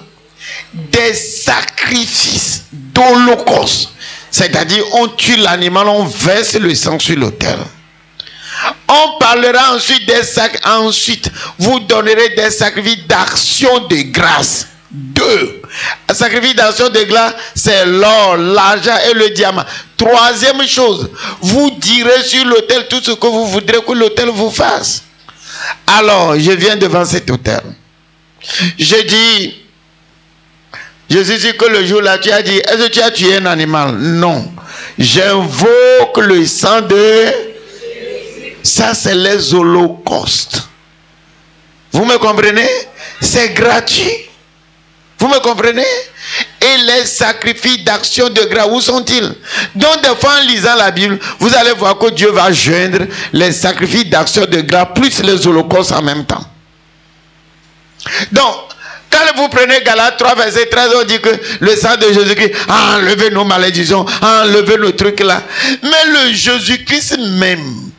Des sacrifices d'holocauste. C'est-à-dire, on tue l'animal, on verse le sang sur l'autel. On parlera ensuite des sacrifices. Ensuite, vous donnerez des sacrifices d'action de grâce. 2. Un sacrifice d'action de grâce, c'est l'or, l'argent et le diamant. 3e chose, vous direz sur l'autel tout ce que vous voudrez que l'autel vous fasse. Alors, je viens devant cet autel. Je dis, je suis sûr que le jour là, tu as dit, est-ce que tu as tué un animal? Non. J'invoque le sang de... Ça, c'est les holocaustes. Vous me comprenez? C'est gratuit. Vous me comprenez? Et les sacrifices d'action de grâce, où sont-ils? Donc, des fois, en lisant la Bible, vous allez voir que Dieu va joindre les sacrifices d'action de grâce plus les holocaustes en même temps. Donc, quand vous prenez Galates 3, verset 13, on dit que le sang de Jésus-Christ a enlevé nos malédictions, a enlevé nos trucs là. Mais le Jésus-Christ même,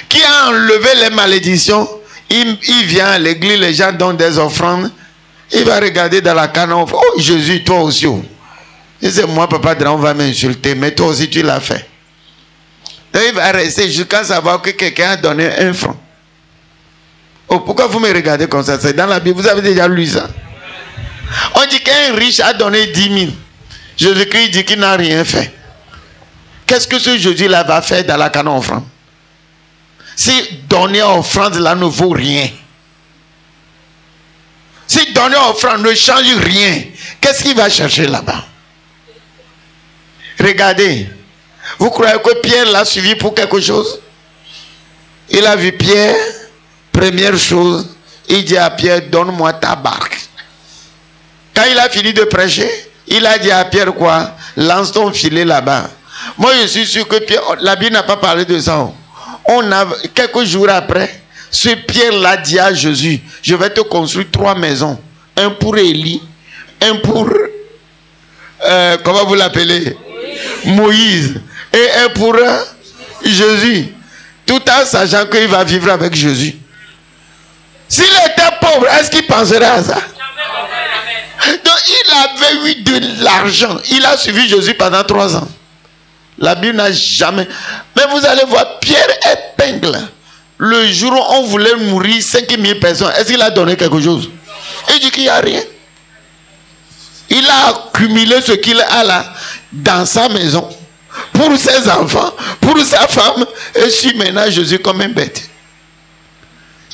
qui a enlevé les malédictions, il vient à l'église, les gens donnent des offrandes, il va regarder dans la canne, oh Jésus, toi aussi. Il dit, moi, papa, on va m'insulter, mais toi aussi, tu l'as fait. Donc, il va rester jusqu'à savoir que quelqu'un a donné 1 franc. Oh, pourquoi vous me regardez comme ça? C'est dans la Bible, vous avez déjà lu ça. On dit qu'un riche a donné 10 000. Jésus-Christ dit qu'il n'a rien fait. Qu'est-ce que ce Jésus-là va faire dans la canne offrande? Si donner offrande là ne vaut rien. Si donner offrande ne change rien, qu'est-ce qu'il va chercher là-bas? Regardez. Vous croyez que Pierre l'a suivi pour quelque chose? Il a vu Pierre, première chose, il dit à Pierre, donne-moi ta barque. Quand il a fini de prêcher, il a dit à Pierre quoi? Lance ton filet là-bas. Moi je suis sûr que Pierre, la Bible n'a pas parlé de ça. On a, quelques jours après, ce Pierre l'a dit à Jésus, je vais te construire 3 maisons. Un pour Élie, un pour, comment vous l'appelez? Moïse. Et un pour Jésus. Tout en sachant qu'il va vivre avec Jésus. S'il était pauvre, est-ce qu'il penserait à ça? Donc il avait eu de l'argent. Il a suivi Jésus pendant 3 ans. La Bible n'a jamais... Mais vous allez voir, Pierre épingle. Le jour où on voulait mourir 5000 personnes, est-ce qu'il a donné quelque chose? Il dit qu'il n'y a rien. Il a accumulé ce qu'il a là dans sa maison, pour ses enfants, pour sa femme, et suit maintenant Jésus comme un bête.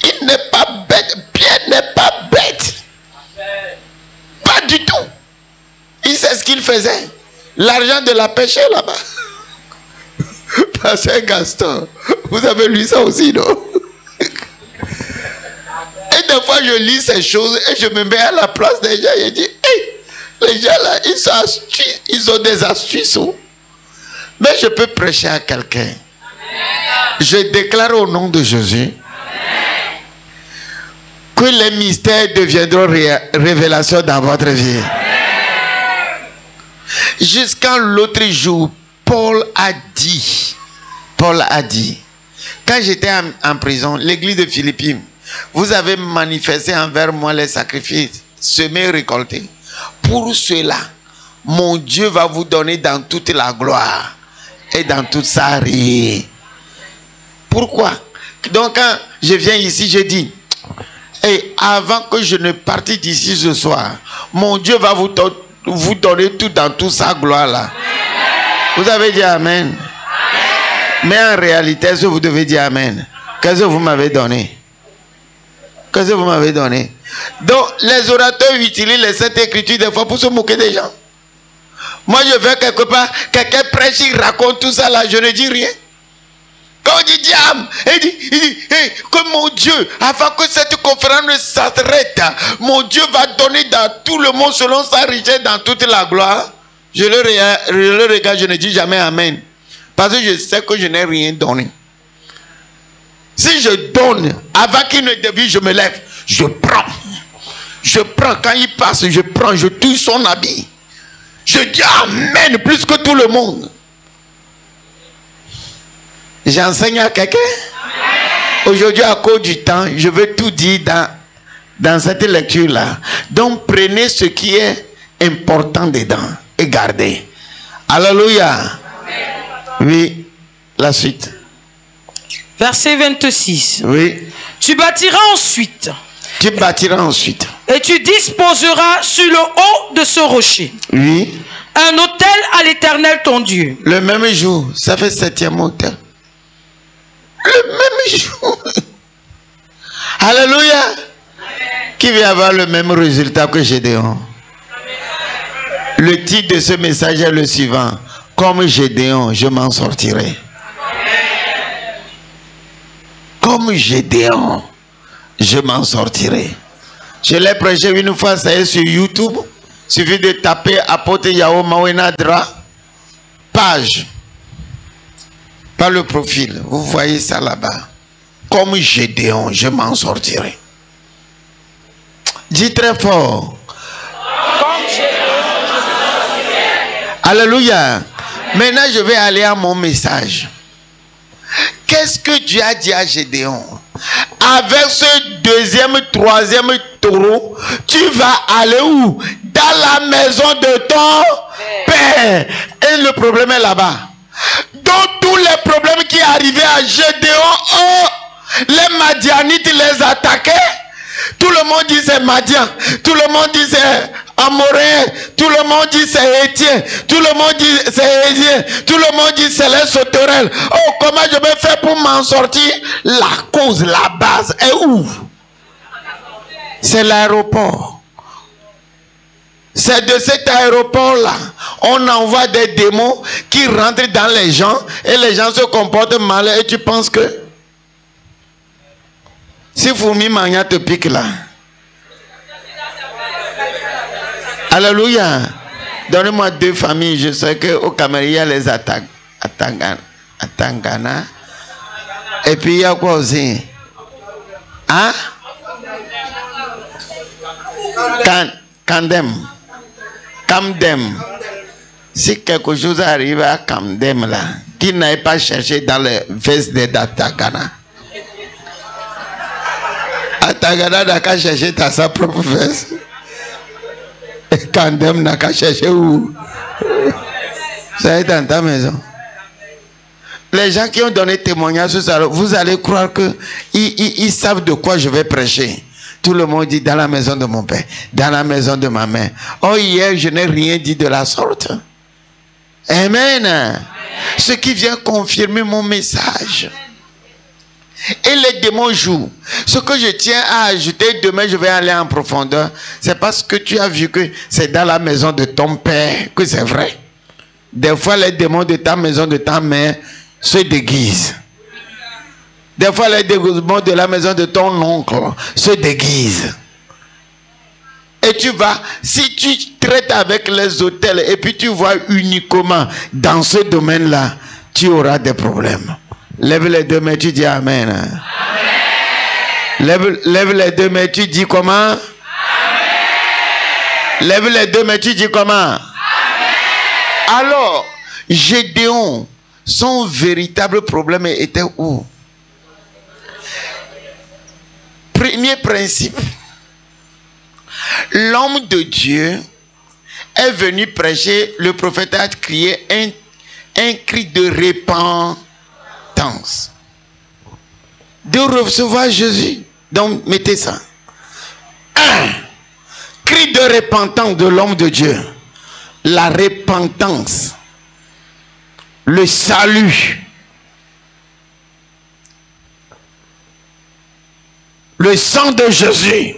Il n'est pas bête. Pierre n'est pas bête. Pas du tout. Il sait ce qu'il faisait. L'argent de la pêche là-bas. Pasteur Gaston, vous avez lu ça aussi, non? Et des fois, je lis ces choses et je me mets à la place des gens et je dis, hey, les gens là, ils sont astuces, ils ont des astuces. Mais je peux prêcher à quelqu'un. Je déclare au nom de Jésus que les mystères deviendront révélations dans votre vie. Jusqu'à l'autre jour, Paul a dit, quand j'étais en prison, l'église de Philippi, vous avez manifesté envers moi les sacrifices, semés et récoltés. Pour cela, mon Dieu va vous donner dans toute la gloire et dans toute sa rire. Pourquoi? Donc quand je viens ici, je dis, et avant que je ne parte d'ici ce soir, mon Dieu va vous donner tout dans toute sa gloire là. Vous avez dit Amen. Amen. Mais en réalité, est-ce que vous devez dire Amen? Qu'est-ce que vous m'avez donné? Qu'est-ce que vous m'avez donné? Donc, les orateurs utilisent les Saintes Écritures des fois pour se moquer des gens. Moi, je vais quelque part, quelqu'un prêche, il raconte tout ça là, je ne dis rien. Quand on dit diable, il dit hey, que mon Dieu, avant que cette conférence ne s'arrête, mon Dieu va donner dans tout le monde selon sa richesse, dans toute la gloire. Je le regarde, je ne dis jamais Amen. Parce que je sais que je n'ai rien donné. Si je donne, avant qu'il ne dévie, je me lève. Je prends. Je prends. Quand il passe, je prends. Je touche son habit. Je dis Amen plus que tout le monde. J'enseigne à quelqu'un. Aujourd'hui, à cause du temps, je veux tout dire dans cette lecture-là. Donc, prenez ce qui est important dedans et gardez. Alléluia. Oui, la suite. Verset 26. Oui. Tu bâtiras ensuite. Tu bâtiras ensuite. Et tu disposeras sur le haut de ce rocher. Oui. Un autel à l'Éternel ton Dieu. Le même jour, ça fait 7e autel. Le même jour. Alléluia. Qui va avoir le même résultat que Gédéon? Le titre de ce message est le suivant. Comme Gédéon, je m'en sortirai. Comme Gédéon, je m'en sortirai. Je l'ai prêché une fois, ça est sur YouTube. Il suffit de taper Apôtre Yao Mawenadra. Page. Pas le profil. Vous voyez ça là-bas. Comme Gédéon, je m'en sortirai. Dis très fort. Comme Gédéon, je m'en sortirai. Alléluia. Maintenant, je vais aller à mon message. Qu'est-ce que Dieu a dit à Gédéon? Avec ce deuxième, troisième taureau, tu vas aller où? Dans la maison de ton père. Et le problème est là-bas. Donc tous les problèmes qui arrivaient à Gédéon, les Madianites les attaquaient. Tout le monde dit c'est Madian. Tout le monde dit c'est Amoréen. Tout le monde dit c'est Étienne. Tout le monde dit c'est Ézien. Tout le monde dit c'est les sauterelles. Oh, comment je vais faire pour m'en sortir? La cause, la base est où? C'est l'aéroport. C'est de cet aéroport-là, on envoie des démons qui rentrent dans les gens et les gens se comportent mal et tu penses que si Fourmi Mania te pique là. Alléluia. Donnez-moi 2 familles. Je sais qu'au Cameroun, il y a les attaques. À Tangana. Et puis il y a quoi aussi? Hein? Camdem. Si quelque chose arrive à Camdem là, qui n'aille pas chercher dans les vestes de Tangana. À Tangana n'a qu'à chercher dans sa propre veste. Et Camdem n'a qu'à chercher où? Ça est dans ta maison. Les gens qui ont donné témoignage, vous allez croire que ils savent de quoi je vais prêcher. Tout le monde dit dans la maison de mon père, dans la maison de ma mère. Oh, hier, je n'ai rien dit de la sorte. Amen. Ce qui vient confirmer mon message. Et les démons jouent. Ce que je tiens à ajouter, demain je vais aller en profondeur, c'est parce que tu as vu que c'est dans la maison de ton père que c'est vrai. Des fois, les démons de ta maison, de ta mère, se déguisent. Des fois, les déguisements de la maison de ton oncle se déguisent. Et tu vas, si tu traites avec les hôtels et puis tu vois uniquement dans ce domaine-là, tu auras des problèmes. Lève les 2 mains, tu dis Amen. Amen. Lève les 2 mains, tu dis comment? Amen. Lève les 2 mains, tu dis comment? Amen. Alors, Gédéon, son véritable problème était où? Premier principe. L'homme de Dieu est venu prêcher, le prophète a crié un cri de repentance. De recevoir Jésus. Donc, mettez ça. Un cri de repentance de l'homme de Dieu. La repentance. Le salut. Le sang de Jésus.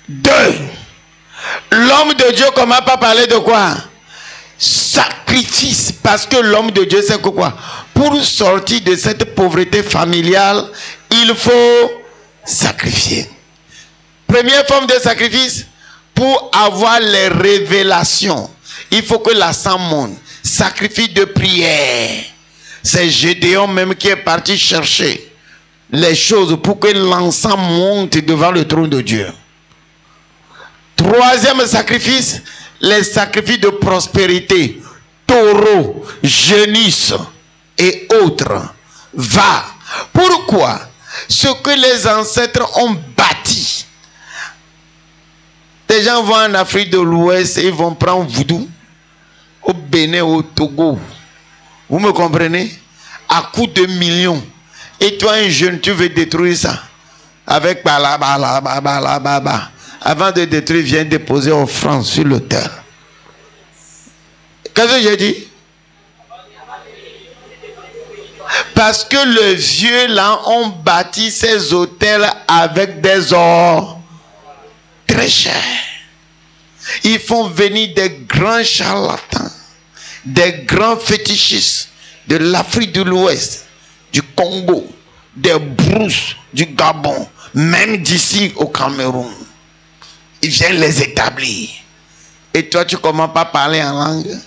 2. L'homme de Dieu, comment pas parler de quoi? Sacrifice. Parce que l'homme de Dieu, c'est quoi? Pour sortir de cette pauvreté familiale, il faut sacrifier. Première forme de sacrifice, pour avoir les révélations, il faut que la sang monte. Sacrifice de prière. C'est Gédéon même qui est parti chercher les choses pour que l'encens monte devant le trône de Dieu. Troisième sacrifice, les sacrifices de prospérité. Taureau, génisse et autres. Va. Pourquoi? Ce que les ancêtres ont bâti. Des gens vont en Afrique de l'Ouest et ils vont prendre voodoo au Bénin, au Togo. Vous me comprenez? À coût de millions. Et toi, un jeune, tu veux détruire ça. Avec bala. Avant de détruire, viens déposer offrande sur l'autel. Qu'est-ce que j'ai dit? Parce que les vieux là ont bâti ces hôtels avec des ors très chers. Ils font venir des grands charlatans, des grands fétichistes de l'Afrique de l'Ouest, du Congo, des brousses du Gabon, même d'ici au Cameroun. Ils viennent les établir. Et toi, tu commences pas à parler en langue.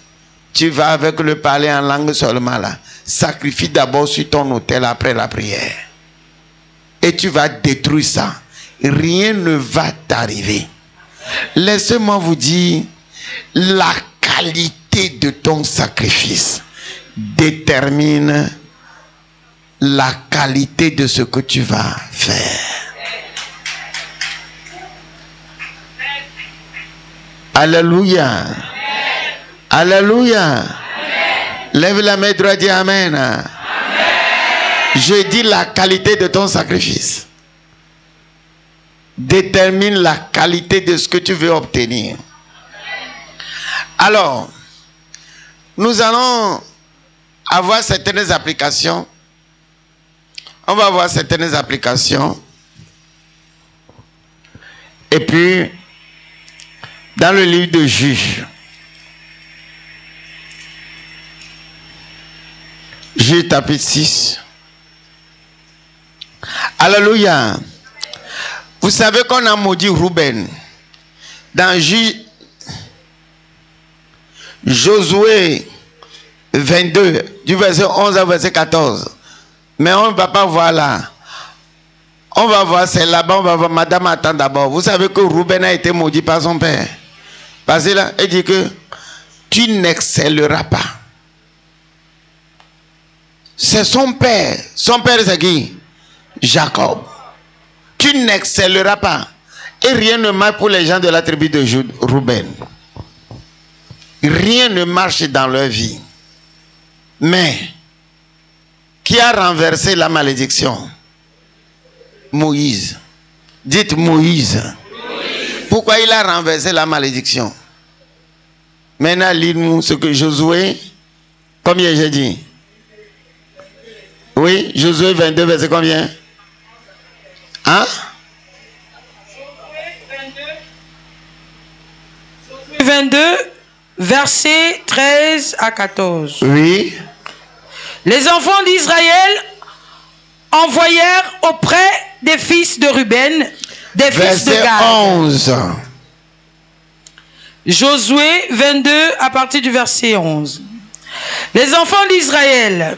Tu vas avec le parler en langue seulement là. Sacrifie d'abord sur ton autel après la prière. Et tu vas détruire ça. Rien ne va t'arriver. Laissez-moi vous dire, la qualité de ton sacrifice détermine la qualité de ce que tu vas faire. Alléluia. Alléluia. Lève la main droite, dis Amen. Amen. Je dis la qualité de ton sacrifice détermine la qualité de ce que tu veux obtenir. Alors, nous allons avoir certaines applications. On va avoir certaines applications. Et puis, dans le livre de Juges, Juges chapitre 6. Alléluia. Vous savez qu'on a maudit Ruben. Dans Josué 22, du verset 11 au verset 14. Mais on ne va pas voir là. On va voir, c'est là-bas, on va voir. Madame attend d'abord. Vous savez que Ruben a été maudit par son père. Parce que là, il dit que tu n'excelleras pas. C'est son père. Son père, c'est qui? Jacob. Tu n'excelleras pas. Et rien ne marche pour les gens de la tribu de Ruben. Rien ne marche dans leur vie. Mais, qui a renversé la malédiction? Moïse. Dites Moïse. Pourquoi il a renversé la malédiction? Maintenant, lis-nous ce que Josué, combien j'ai dit? Oui, Josué 22, verset combien? Hein? 22, versets 13 à 14. Oui. Les enfants d'Israël envoyèrent auprès des fils de Ruben, des fils de Gad. 11. Josué 22 à partir du verset 11. Les enfants d'Israël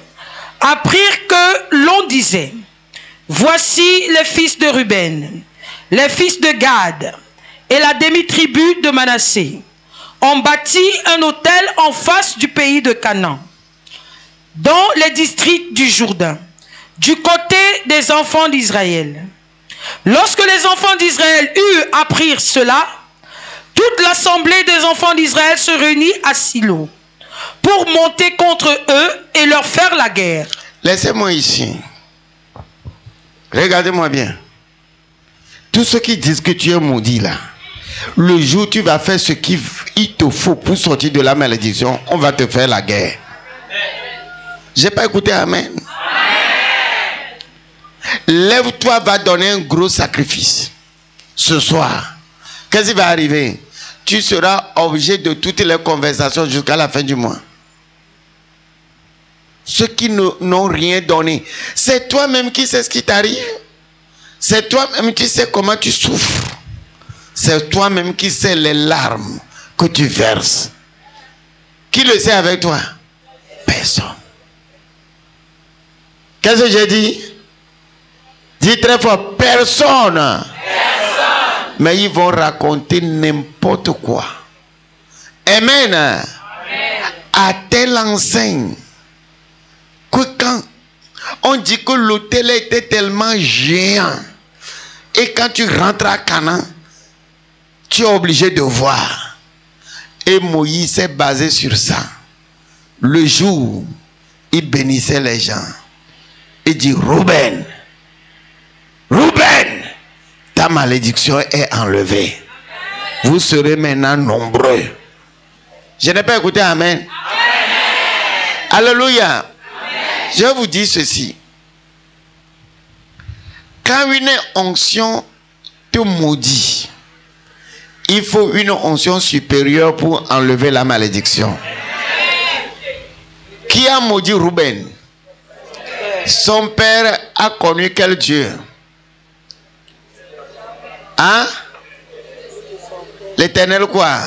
apprirent que l'on disait: voici les fils de Ruben, les fils de Gad et la demi-tribu de Manassé ont bâti un autel en face du pays de Canaan, dans les districts du Jourdain, du côté des enfants d'Israël. Lorsque les enfants d'Israël apprirent cela, toute l'assemblée des enfants d'Israël se réunit à Silo pour monter contre eux et leur faire la guerre. Laissez-moi ici. Regardez-moi bien. Tous ceux qui disent que tu es maudit là, le jour où tu vas faire ce qu'il te faut pour sortir de la malédiction, on va te faire la guerre. J'ai pas écouté Amen. Lève-toi, va donner un gros sacrifice. Ce soir, qu'est-ce qui va arriver? Tu seras objet de toutes les conversations jusqu'à la fin du mois. Ceux qui n'ont rien donné, c'est toi-même qui sais ce qui t'arrive. C'est toi-même qui sais comment tu souffres. c'est toi-même qui sais les larmes que tu verses. Qui le sait avec toi? Personne. Qu'est-ce que j'ai dit? Dis très fort, personne. Personne. Mais ils vont raconter n'importe quoi. Amen. Amen. À telle enseigne que quand on dit que l'hôtel était tellement géant, et quand tu rentres à Canaan, tu es obligé de voir. Et Moïse s'est basé sur ça. Le jour, il bénissait les gens. Il dit, Rouben, Rouben, ta malédiction est enlevée. Vous serez maintenant nombreux. Je n'ai pas écouté Amen. Amen. Alléluia. Amen. Je vous dis ceci. Quand une onction te maudit, il faut une onction supérieure pour enlever la malédiction. Qui a maudit Rouben? Son père a connu quel Dieu? Hein? L'Éternel quoi?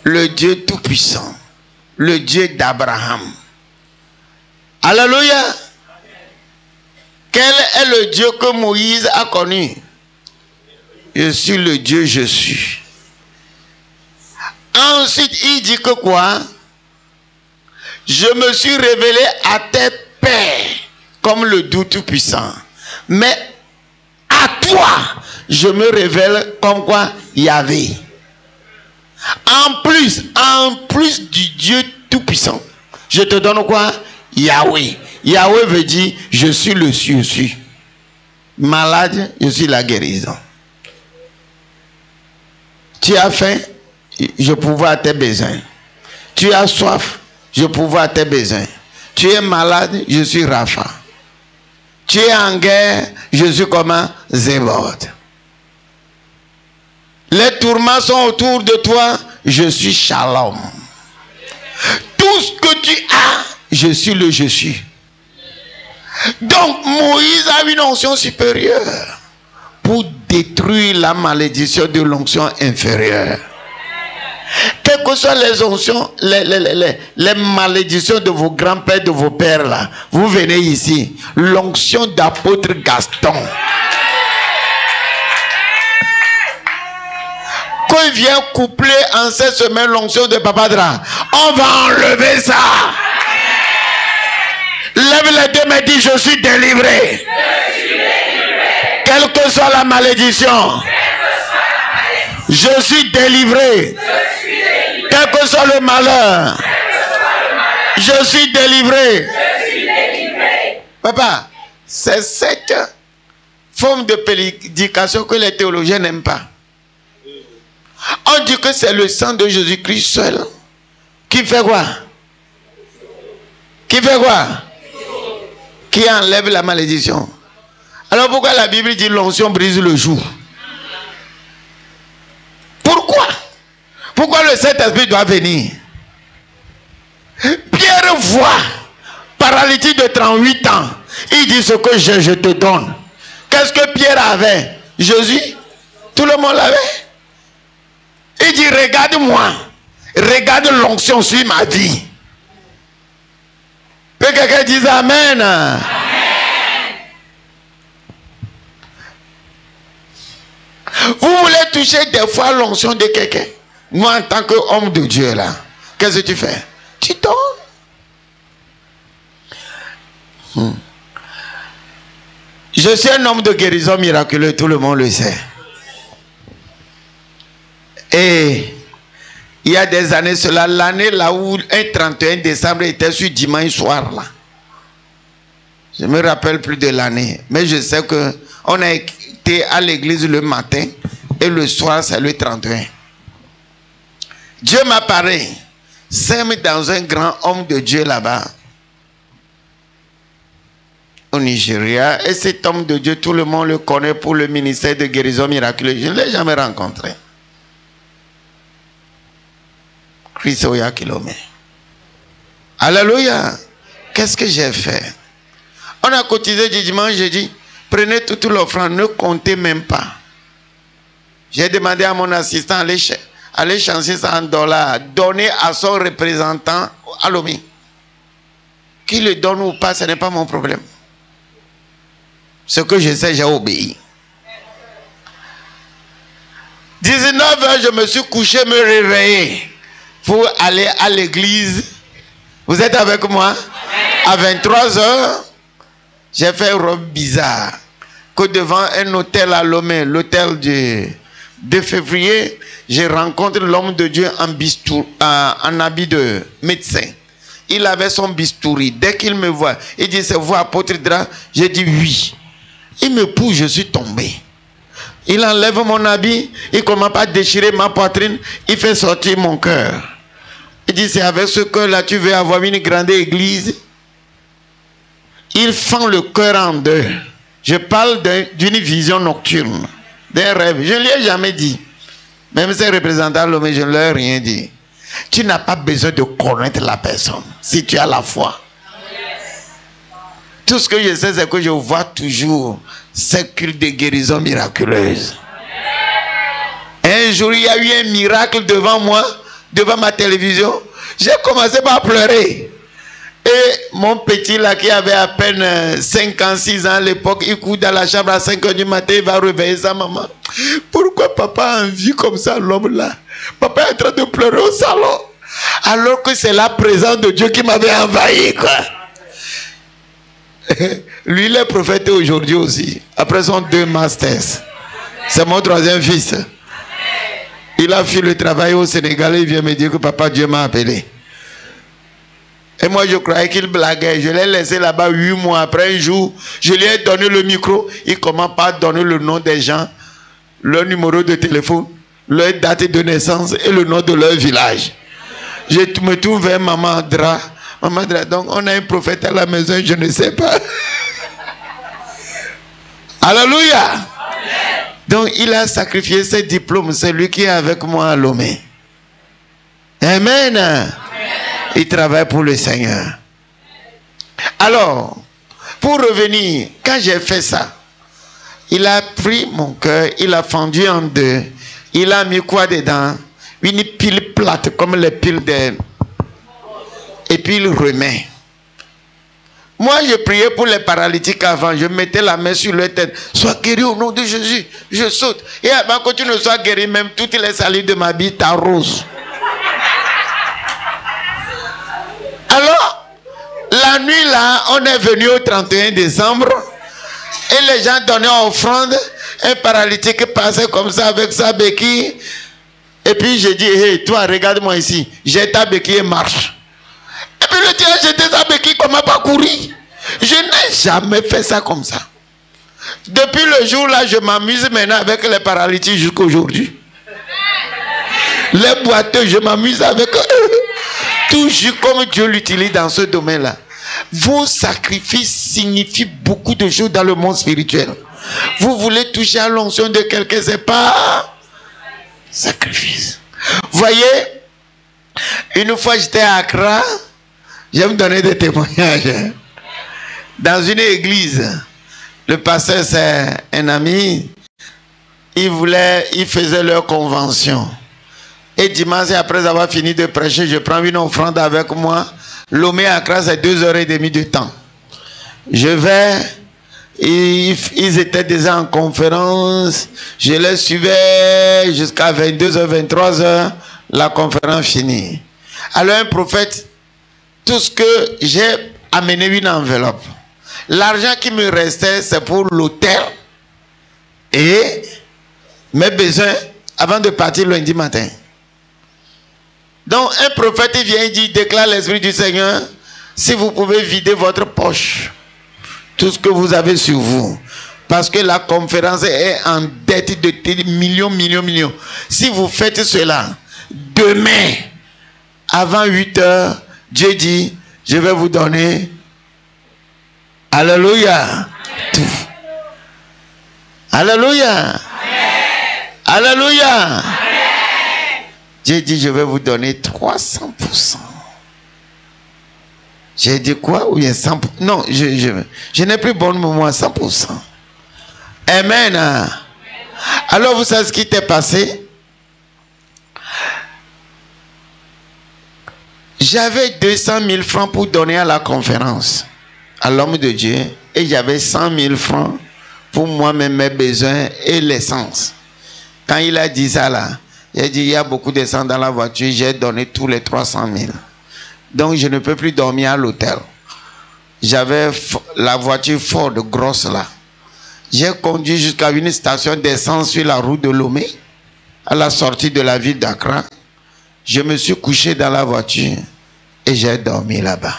Le Dieu tout-puissant. Le Dieu d'Abraham. Alléluia. Quel est le Dieu que Moïse a connu? Je suis le Dieu, je suis. Ensuite, il dit que quoi? Je me suis révélé à tes pères comme le Dieu tout-puissant. Mais à toi, je me révèle comme quoi? Yahvé. En plus du Dieu tout-puissant, je te donne quoi? Yahweh. Yahweh veut dire, je suis le je suis. Malade, je suis la guérison. Tu as faim, je pourvois à tes besoins. Tu as soif, je pourvois à tes besoins. Tu es malade, je suis Rapha. Tu es en guerre, je suis comment? Zébod. Les tourments sont autour de toi, je suis Shalom. Tout ce que tu as, je suis le je suis. Donc Moïse a une onction supérieure pour détruire la malédiction de l'onction inférieure. Quelles que soient les onctions, les malédictions de vos grands-pères, de vos pères là, vous venez ici. L'onction d'apôtre Gaston. Quand il vient coupler en cette semaine l'onction de Papa Dra, on va enlever ça. Lève les deux mains et dis, je suis délivré. Quelle que soit la malédiction, je suis délivré. Quel que soit le malheur, je suis délivré. Papa, c'est cette forme de prédication que les théologiens n'aiment pas. On dit que c'est le sang de Jésus-Christ seul qui fait quoi? Qui fait quoi? Qui enlève la malédiction. Alors pourquoi la Bible dit l'onction brise le joug? Pourquoi? Pourquoi le Saint-Esprit doit venir? Pierre voit paralytique de 38 ans. Il dit ce que je te donne. Qu'est-ce que Pierre avait? Jésus? Tout le monde l'avait. Il dit regarde-moi. Regarde l'onction sur ma vie. Que quelqu'un dise Amen. Amen. Vous voulez toucher des fois l'onction de quelqu'un. Moi en tant qu'homme de Dieu là, qu'est-ce que tu fais? Tu donnes. Je suis un homme de guérison miraculeuse, tout le monde le sait. Et il y a des années cela, l'année là où un 31 décembre était sur dimanche soir là. Je ne me rappelle plus de l'année, mais je sais que on a été à l'église le matin et le soir c'est le 31. Dieu m'apparaît, sème dans un grand homme de Dieu là-bas au Nigeria, et cet homme de Dieu tout le monde le connaît pour le ministère de guérison miraculeuse. Je ne l'ai jamais rencontré. Christoya kilomètre. Alléluia. Qu'est-ce que j'ai fait? On a cotisé du dimanche, j'ai dit, prenez toute l'offrande, ne comptez même pas. J'ai demandé à mon assistant aller changer ça en dollars, donner à son représentant à Lomé. Qu'il le donne ou pas, ce n'est pas mon problème. Ce que je sais, j'ai obéi. 19h, je me suis couché, me réveiller pour aller à l'église. Vous êtes avec moi? À 23h, j'ai fait une robe bizarre. Que devant un hôtel à Lomé, l'hôtel du 2 février, je rencontre l'homme de Dieu en habit de médecin. Il avait son bistouri. Dès qu'il me voit, il dit, c'est vous, apôtre Dra? J'ai dit oui. Il me pousse, je suis tombé. Il enlève mon habit, il commence à déchirer ma poitrine, il fait sortir mon cœur. Il dit, c'est avec ce cœur-là, tu veux avoir une grande église? Il fend le cœur en deux. Je parle d'une vision nocturne, d'un rêve. Je ne lui ai jamais dit. Même ces représentants, mais je ne leur ai rien dit. Tu n'as pas besoin de connaître la personne si tu as la foi. Tout ce que je sais, c'est que je vois toujours ces cultes de guérison miraculeuse. Un jour, il y a eu un miracle devant moi, devant ma télévision. J'ai commencé par pleurer. Et mon petit là qui avait à peine 5 ans, 6 ans à l'époque, il court dans la chambre à 5 h du matin, il va réveiller sa maman. Pourquoi papa a envie comme ça l'homme là? Papa est en train de pleurer au salon. Alors que c'est la présence de Dieu qui m'avait envahi, quoi. Lui, il est prophète aujourd'hui aussi. Après son 2 masters. C'est mon 3e fils. Il a fait le travail au Sénégal et il vient me dire que papa, Dieu m'a appelé. Et moi, je croyais qu'il blaguait. Je l'ai laissé là-bas 8 mois. Après un jour, je lui ai donné le micro. Il commence par donner le nom des gens, leur numéro de téléphone, leur date de naissance et le nom de leur village. Je me tourne vers Maman Dra. Maman Dra, donc on a un prophète à la maison, je ne sais pas. Alléluia. Amen. Donc il a sacrifié ses diplômes. C'est lui qui est avec moi à Lomé. Amen. Amen. Il travaille pour le Seigneur. Alors, pour revenir, quand j'ai fait ça, il a pris mon cœur, il a fendu en deux, il a mis quoi dedans? Une pile plate, comme les piles de... Et puis il remet. Moi, je priais pour les paralytiques avant, je mettais la main sur leur tête. Sois guéri au nom de Jésus, je saute. Et avant que tu ne sois guéri, même toutes les salives de ma vie t'arrosent. Alors, la nuit là, on est venu au 31 décembre et les gens donnaient offrande. Un paralytique passait comme ça avec sa béquille. Et puis j'ai dit, hey, toi, regarde-moi ici. J'ai ta béquille et marche. Et puis le Dieu a jeté sa béquille, comment pas courir? Je n'ai jamais fait ça comme ça. Depuis le jour là, je m'amuse maintenant avec les paralytiques jusqu'à aujourd'hui. Les boiteux, je m'amuse avec eux. Toujours comme Dieu l'utilise dans ce domaine-là. Vos sacrifices signifient beaucoup de choses dans le monde spirituel. Vous voulez toucher à l'onction de quelqu'un, c'est pas sacrifice. Voyez, une fois j'étais à Accra, j'aime donner des témoignages. Dans une église, le pasteur c'est un ami, il faisait leur convention. Et dimanche, après avoir fini de prêcher, je prends une offrande avec moi. Lomé à Accra, c'est 2h30 de temps. Je vais, ils étaient déjà en conférence. Je les suivais jusqu'à 22h, 23h. La conférence finie. Alors un prophète, tout ce que j'ai amené une enveloppe. L'argent qui me restait, c'est pour l'hôtel et mes besoins avant de partir lundi matin. Donc un prophète il vient, il dit, déclare l'Esprit du Seigneur, si vous pouvez vider votre poche, tout ce que vous avez sur vous, parce que la conférence est en dette de millions. Si vous faites cela, demain, avant 8h, Dieu dit, je vais vous donner, alléluia, tout. Alléluia. Alléluia. J'ai dit, je vais vous donner 300%. J'ai dit quoi? Oui, 100%. Non, je n'ai plus bon moment à 100%. Amen. Alors vous savez ce qui t'est passé? J'avais 200 000 francs pour donner à la conférence, à l'homme de Dieu, et j'avais 100 000 francs pour moi-même, mes besoins et l'essence. Quand il a dit ça là, il a dit il y a beaucoup d'essence dans la voiture, j'ai donné tous les 300 000. Donc je ne peux plus dormir à l'hôtel. J'avais la voiture Ford grosse là. J'ai conduit jusqu'à une station d'essence sur la route de Lomé, à la sortie de la ville d'Accra. Je me suis couché dans la voiture et j'ai dormi là-bas.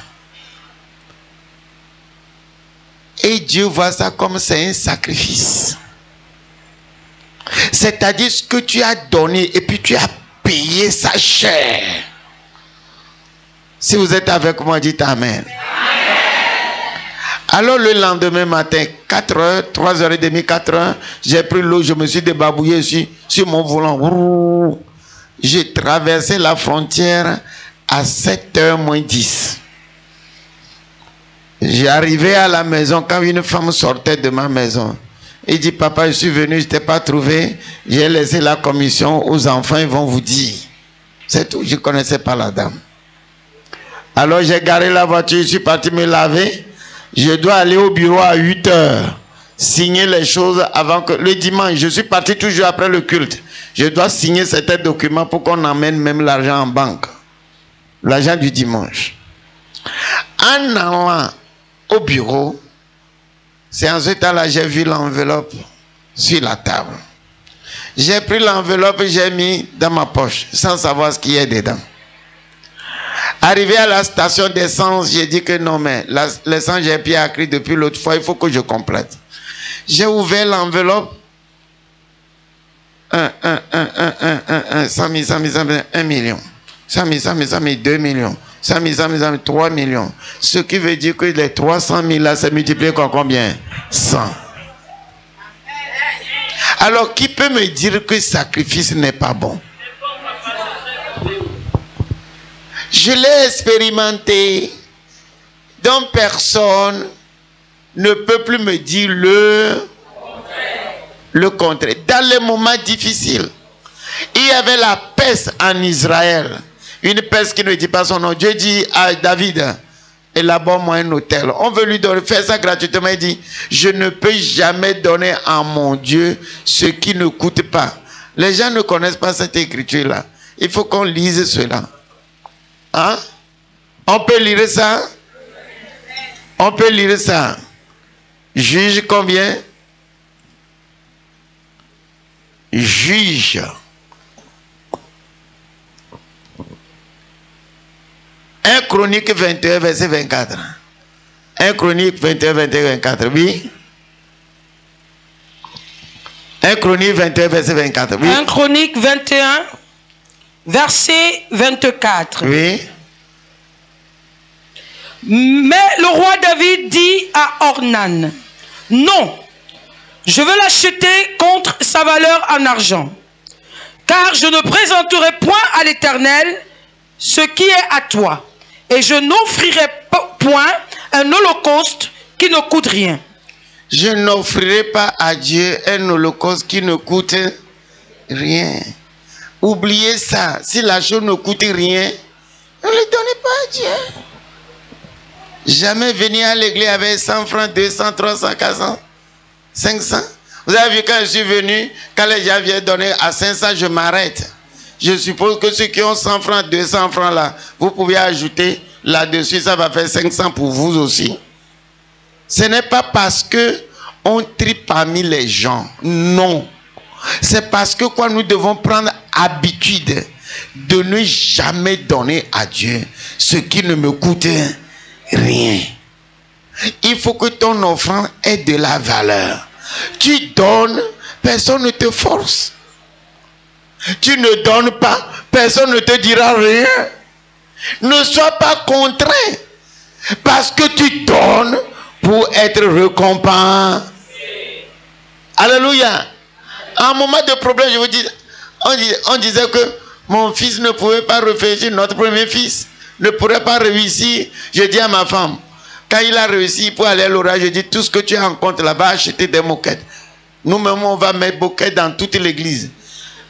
Et Dieu voit ça comme c'est un sacrifice. C'est-à-dire ce que tu as donné et puis tu as payé sa chair. Si vous êtes avec moi, dites Amen. Alors le lendemain matin, 4h, 3h30, 4h, j'ai pris l'eau, je me suis débarbouillé sur mon volant. J'ai traversé la frontière à 7h moins 10. J'arrivais à la maison quand une femme sortait de ma maison. Il dit, papa, je suis venu, je ne t'ai pas trouvé. J'ai laissé la commission aux enfants, ils vont vous dire. C'est tout, je ne connaissais pas la dame. Alors j'ai garé la voiture, je suis parti me laver. Je dois aller au bureau à 8h, signer les choses avant que... Le dimanche, je suis parti toujours après le culte. Je dois signer certains documents pour qu'on emmène même l'argent en banque. L'argent du dimanche. En allant au bureau, c'est en ce temps-là j'ai vu l'enveloppe sur la table. J'ai pris l'enveloppe et j'ai mis dans ma poche, sans savoir ce qu'il y a dedans. Arrivé à la station d'essence, j'ai dit que non, mais l'essence, j'ai bien écrit depuis l'autre fois, il faut que je complète. J'ai ouvert l'enveloppe. 100 000, 1 million. 100 000, 2 millions. 100 000, 3 millions. Ce qui veut dire que les 300 000 là, c'est multiplié par combien? 100. Alors, qui peut me dire que le sacrifice n'est pas bon? Je l'ai expérimenté, donc personne ne peut plus me dire le contraire. Dans les moments difficiles, il y avait la peste en Israël, une peste qui ne dit pas son nom. Dieu dit à David, élabore-moi un hôtel. On veut lui donner, faire ça gratuitement. Il dit, je ne peux jamais donner à mon Dieu ce qui ne coûte pas. Les gens ne connaissent pas cette écriture-là. Il faut qu'on lise cela. Hein? On peut lire ça? On peut lire ça. Juge combien? Juge. 1 Chronique 21, verset 24. 1 Chronique 21, verset 24. Oui. 1 Chronique 21, verset 24. Oui. 1 Chronique 21, verset 24. Oui. Mais le roi David dit à Ornan, non, je veux l'acheter contre sa valeur en argent, car je ne présenterai point à l'Éternel ce qui est à toi, et je n'offrirai point un holocauste qui ne coûte rien. Je n'offrirai pas à Dieu un holocauste qui ne coûte rien. Oubliez ça. Si la chose ne coûte rien, ne le donnez pas à Dieu. Jamais venir à l'église avec 100 francs, 200, 300, 400, 500. Vous avez vu quand je suis venu, quand les gens viennent donner à 500, je m'arrête. Je suppose que ceux qui ont 100 francs, 200 francs là, vous pouvez ajouter là-dessus, ça va faire 500 pour vous aussi. Ce n'est pas parce que on trie parmi les gens. Non. C'est parce que quoi, nous devons prendre habitude de ne jamais donner à Dieu ce qui ne me coûte rien. Il faut que ton offrande ait de la valeur. Tu donnes, personne ne te force. Tu ne donnes pas, personne ne te dira rien. Ne sois pas contraint. Parce que tu donnes pour être récompensé. Alléluia. À un moment de problème, je vous dis, on disait que mon fils ne pouvait pas réfléchir, notre premier fils ne pourrait pas réussir. Je dis à ma femme, quand il a réussi pour aller à l'orage, je dis, tout ce que tu as en compte là-bas, acheter des moquettes. Nous-mêmes, on va mettre moquette dans toute l'église.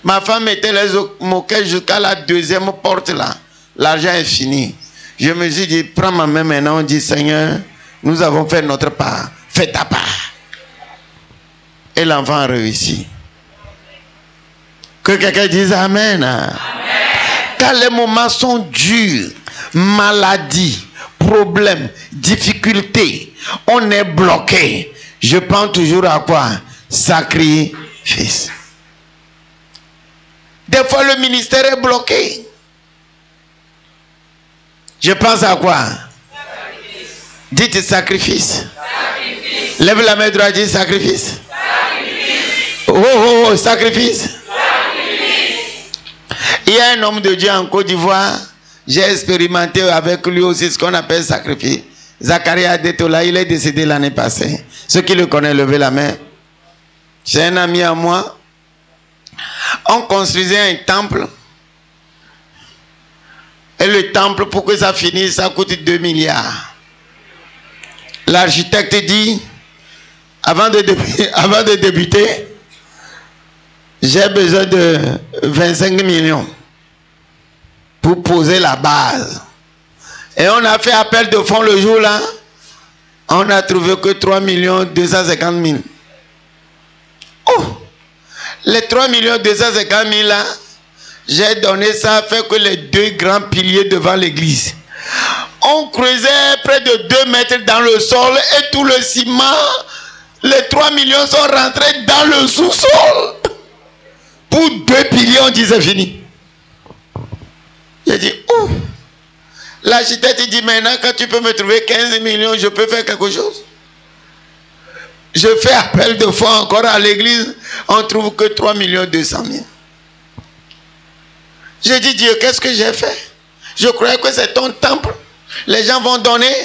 Ma femme mettait les moquettes jusqu'à la deuxième porte là. L'argent est fini. Je me suis dit, prends ma main maintenant, on dit, Seigneur, nous avons fait notre part. Fais ta part. Et l'enfant a réussi. Que quelqu'un dise Amen. Amen. Quand les moments sont durs, maladie, problèmes, difficultés, on est bloqué. Je pense toujours à quoi? Sacrifice. Des fois, le ministère est bloqué. Je pense à quoi? Sacrifice. Dites sacrifice. Sacrifice. Lève la main droite, dites sacrifice. Sacrifice. Oh, sacrifice. Sacrifice. Il y a un homme de Dieu en Côte d'Ivoire. J'ai expérimenté avec lui aussi ce qu'on appelle sacrifice. Zacharie Adetola, il est décédé l'année passée. Ceux qui le connaissent, levez la main. C'est un ami à moi. On construisait un temple. Et le temple, pour que ça finisse, ça coûte 2 milliards. L'architecte dit, avant de débuter, j'ai besoin de 25 millions pour poser la base. Et on a fait appel de fonds le jour-là. On n'a trouvé que 3 250 000. Oh! Les 3 250 000 là, j'ai donné ça, fait que les 2 grands piliers devant l'église. On creusait près de 2 mètres dans le sol et tout le ciment, les 3 millions sont rentrés dans le sous-sol. Pour 2 piliers, on disait fini. J'ai dit, oh! L'architecte dit, maintenant, quand tu peux me trouver 15 millions, je peux faire quelque chose. Je fais appel de fonds encore à l'église, on trouve que 3 200 000. J'ai dit, Dieu, qu'est-ce que j'ai fait? Je croyais que c'est ton temple. Les gens vont donner.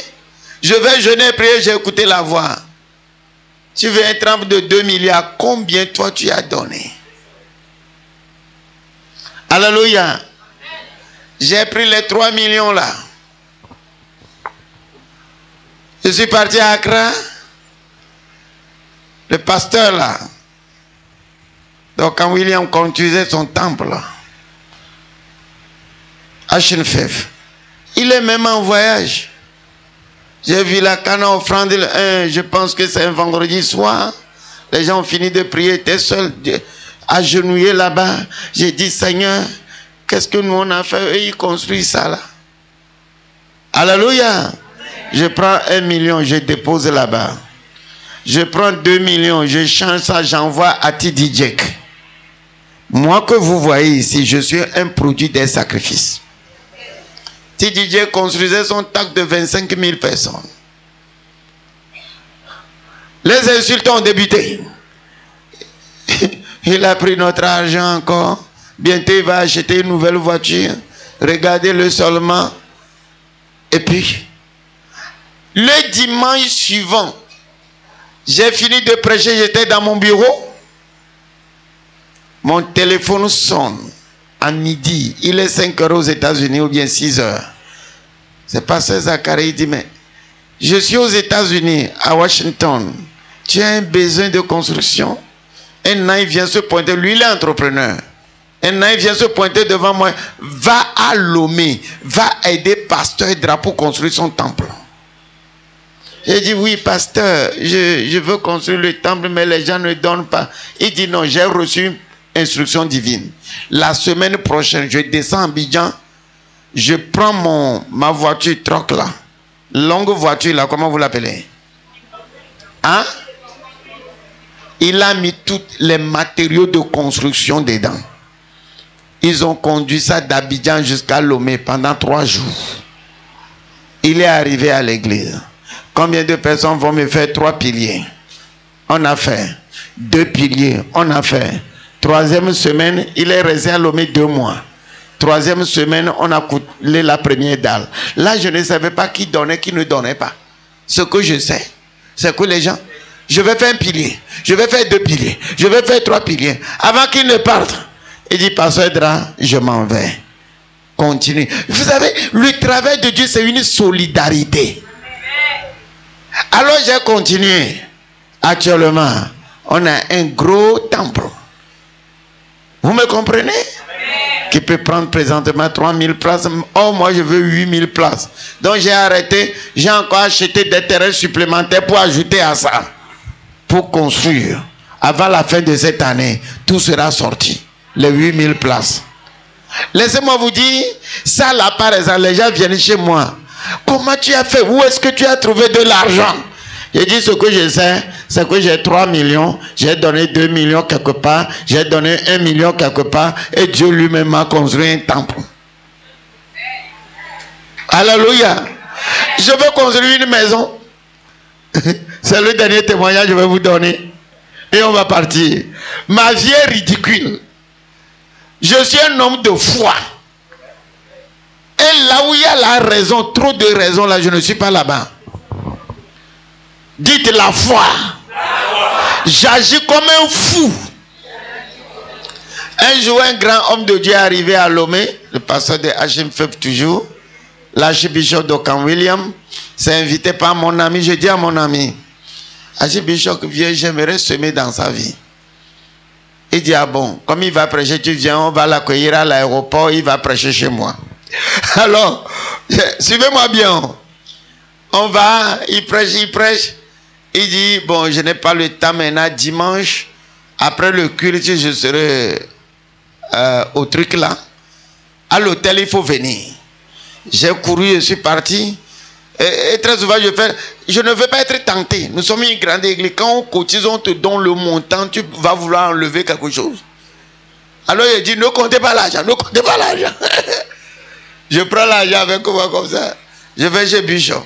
Je vais jeûner et prier, j'ai écouté la voix. Tu veux un temple de 2 milliards, combien toi tu as donné? Alléluia. J'ai pris les 3 millions là. Je suis parti à Accra. Le pasteur là. Donc quand William construisait son temple là, à Chenfef, il est même en voyage. J'ai vu la canne offrande, je pense que c'est un vendredi soir. Les gens ont fini de prier, étaient seuls, agenouillés là-bas. J'ai dit, Seigneur, qu'est-ce que nous on a fait? Et ils construisent ça là. Alléluia. Je prends 1 million, je dépose là-bas. Je prends 2 millions, je change ça, j'envoie à Tidi Jack. Moi que vous voyez ici, je suis un produit des sacrifices. Tidi Jack construisait son tac de 25 000 personnes. Les insultes ont débuté. Il a pris notre argent encore. Bientôt il va acheter une nouvelle voiture. Regardez-le seulement. Et puis, le dimanche suivant, j'ai fini de prêcher, j'étais dans mon bureau. Mon téléphone sonne à midi. Il est 5 heures aux États-Unis ou bien 6 heures. C'est pasteur Zacharie, il dit, mais je suis aux États-Unis, à Washington. Tu as un besoin de construction. Un nain vient se pointer. Lui, il est entrepreneur. Un nain vient se pointer devant moi. Va à Lomé. Va aider pasteur Drapeau construire son temple. J'ai dit, oui, pasteur, je veux construire le temple, mais les gens ne donnent pas. Il dit, non, j'ai reçu une instruction divine. La semaine prochaine, je descends à Abidjan, je prends ma voiture troc là. Longue voiture là, comment vous l'appelez? Hein? Il a mis tous les matériaux de construction dedans. Ils ont conduit ça d'Abidjan jusqu'à Lomé pendant 3 jours. Il est arrivé à l'église. Combien de personnes vont me faire 3 piliers? On a fait 2 piliers. On a fait 3e semaine, il est resté à Lomé 2 mois. 3e semaine, on a coulé la première dalle. Là, je ne savais pas qui donnait, qui ne donnait pas. Ce que je sais, c'est que les gens, je vais faire 1 pilier, je vais faire 2 piliers, je vais faire 3 piliers. Avant qu'ils ne partent, il dit, pasteur Dra, je m'en vais. Continue. Vous savez, le travail de Dieu, c'est une solidarité. Alors j'ai continué. Actuellement, On a un gros temple. Vous me comprenez? Qui peut prendre présentement 3000 places. Oh, moi je veux 8000 places. Donc j'ai arrêté. J'ai encore acheté des terrains supplémentaires pour ajouter à ça. Pour construire. Avant la fin de cette année, tout sera sorti. Les 8000 places. Laissez-moi vous dire, ça là par exemple, les gens viennent chez moi. Comment tu as fait? Où est-ce que tu as trouvé de l'argent? J'ai dit ce que je sais, c'est que j'ai 3 millions, j'ai donné 2 millions quelque part, j'ai donné 1 million quelque part, et Dieu lui-même m'a construit un temple. Alléluia. Je veux construire une maison. C'est le dernier témoignage que je vais vous donner. Et on va partir. Ma vie est ridicule. Je suis un homme de foi. Et là où il y a la raison, trop de raisons, là, je ne suis pas là-bas. Dites la foi. J'agis comme un fou. Un jour, un grand homme de Dieu est arrivé à Lomé, le pasteur de Hachim Feb toujours, l'archibishop d'Okan William, s'est invité par mon ami. Je dis à mon ami, archibishop, viens, j'aimerais semer dans sa vie. Il dit, ah bon, comme il va prêcher, tu viens, on va l'accueillir à l'aéroport, il va prêcher chez moi. Alors, suivez-moi bien. On va, il prêche. Il dit, bon, je n'ai pas le temps maintenant, dimanche, après le culte, je serai au truc là. À l'hôtel, il faut venir. J'ai couru, je suis parti. Et très souvent, je ne veux pas être tenté. Nous sommes une grande église. Quand on cotise, on te donne le montant, tu vas vouloir enlever quelque chose. Alors il dit, ne comptez pas l'argent, ne comptez pas l'argent. Je prends l'argent avec moi comme ça. Je vais chez Bishop.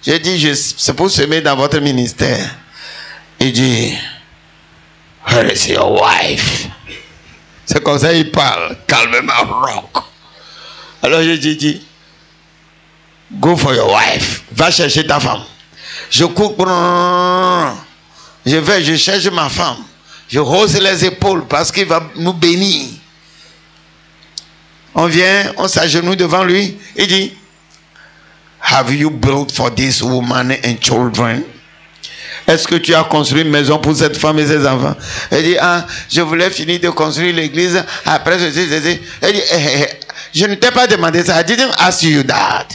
J'ai dit, c'est pour semer dans votre ministère. Il dit, where is your wife? C'est comme ça il parle, calmement, rock. Alors j'ai dit, go for your wife. Va chercher ta femme. Je cours, je cherche ma femme. Je hausse les épaules parce qu'il va nous bénir. On vient, on s'agenouille devant lui. Il dit, have you built for this woman and children? Est-ce que tu as construit une maison pour cette femme et ses enfants? Il dit, ah, je voulais finir de construire l'église. Après, ceci. Il dit, je ne t'ai pas demandé ça. I didn't ask you that.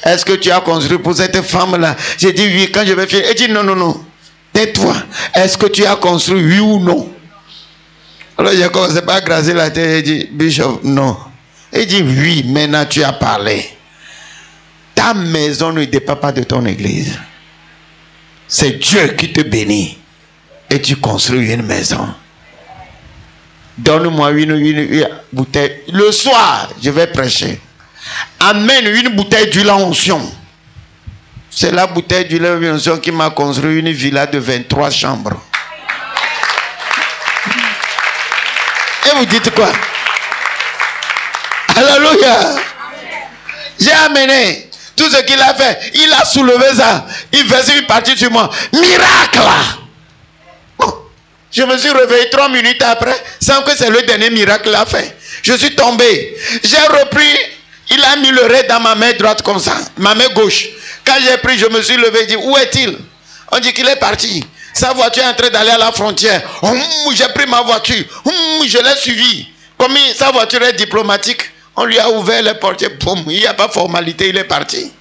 Est-ce que tu as construit pour cette femme-là? J'ai dit oui, quand je vais finir. Il dit, non. Tais-toi. Est-ce que tu as construit, oui ou non? Alors, j'ai commencé par graser la tête. J'ai dit, Bishop, non. Il dit, oui, maintenant tu as parlé. Ta maison ne dépend pas de ton église. C'est Dieu qui te bénit. Et tu construis une maison. Donne-moi une bouteille. Le soir, je vais prêcher. Amène une bouteille d'huile à onction. C'est la bouteille d'huile à onction qui m'a construit une villa de 23 chambres. Et vous dites quoi? Alléluia. J'ai amené tout ce qu'il a fait. Il a soulevé ça. Il faisait une partie sur moi. Miracle. Bon. Je me suis réveillé 3 minutes après, sans que c'est le dernier miracle qu'il a fait. Je suis tombé. J'ai repris. Il a mis le raid dans ma main droite comme ça. Ma main gauche. Quand j'ai pris, je me suis levé et dit, où est-il? On dit qu'il est parti. Sa voiture est en train d'aller à la frontière. J'ai pris ma voiture. Je l'ai suivi. Comme sa voiture est diplomatique, on lui a ouvert les portières. Il n'y a pas de formalité, il est parti.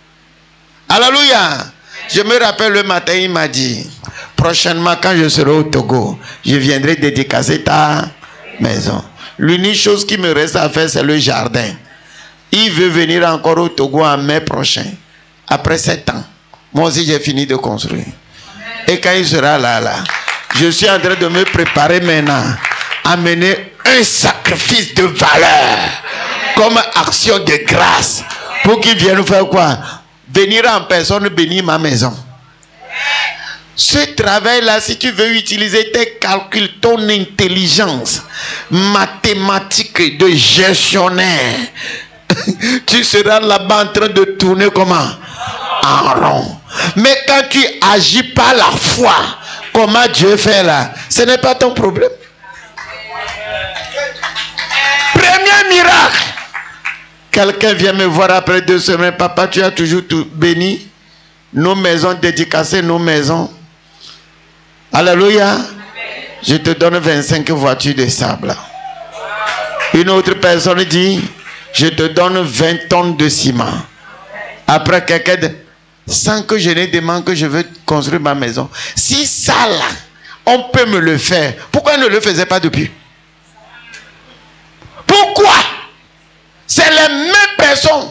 Alléluia. Je me rappelle le matin, il m'a dit, prochainement quand je serai au Togo, je viendrai dédicacer ta maison. L'unique chose qui me reste à faire, c'est le jardin. Il veut venir encore au Togo en mai prochain. Après 7 ans. Moi aussi, j'ai fini de construire. Et quand il sera là, je suis en train de me préparer maintenant à mener un sacrifice de valeur comme action de grâce pour qu'il vienne faire quoi? Venir en personne bénir ma maison. Ce travail-là, si tu veux utiliser tes calculs, ton intelligence mathématique de gestionnaire, tu seras là-bas en train de tourner comment? En rond. Mais quand tu agis par la foi, comment Dieu fait là, ce n'est pas ton problème. Premier miracle. Quelqu'un vient me voir après 2 semaines. Papa, tu as toujours tout béni. Nos maisons dédicacées, nos maisons. Alléluia. je te donne 25 voitures de sable. Une autre personne dit, je te donne 20 tonnes de ciment. Après quelqu'un dit, sans que je ne demande que je veux construire ma maison. Si ça là, on peut me le faire, pourquoi ne le faisait pas depuis? Pourquoi? C'est les mêmes personnes.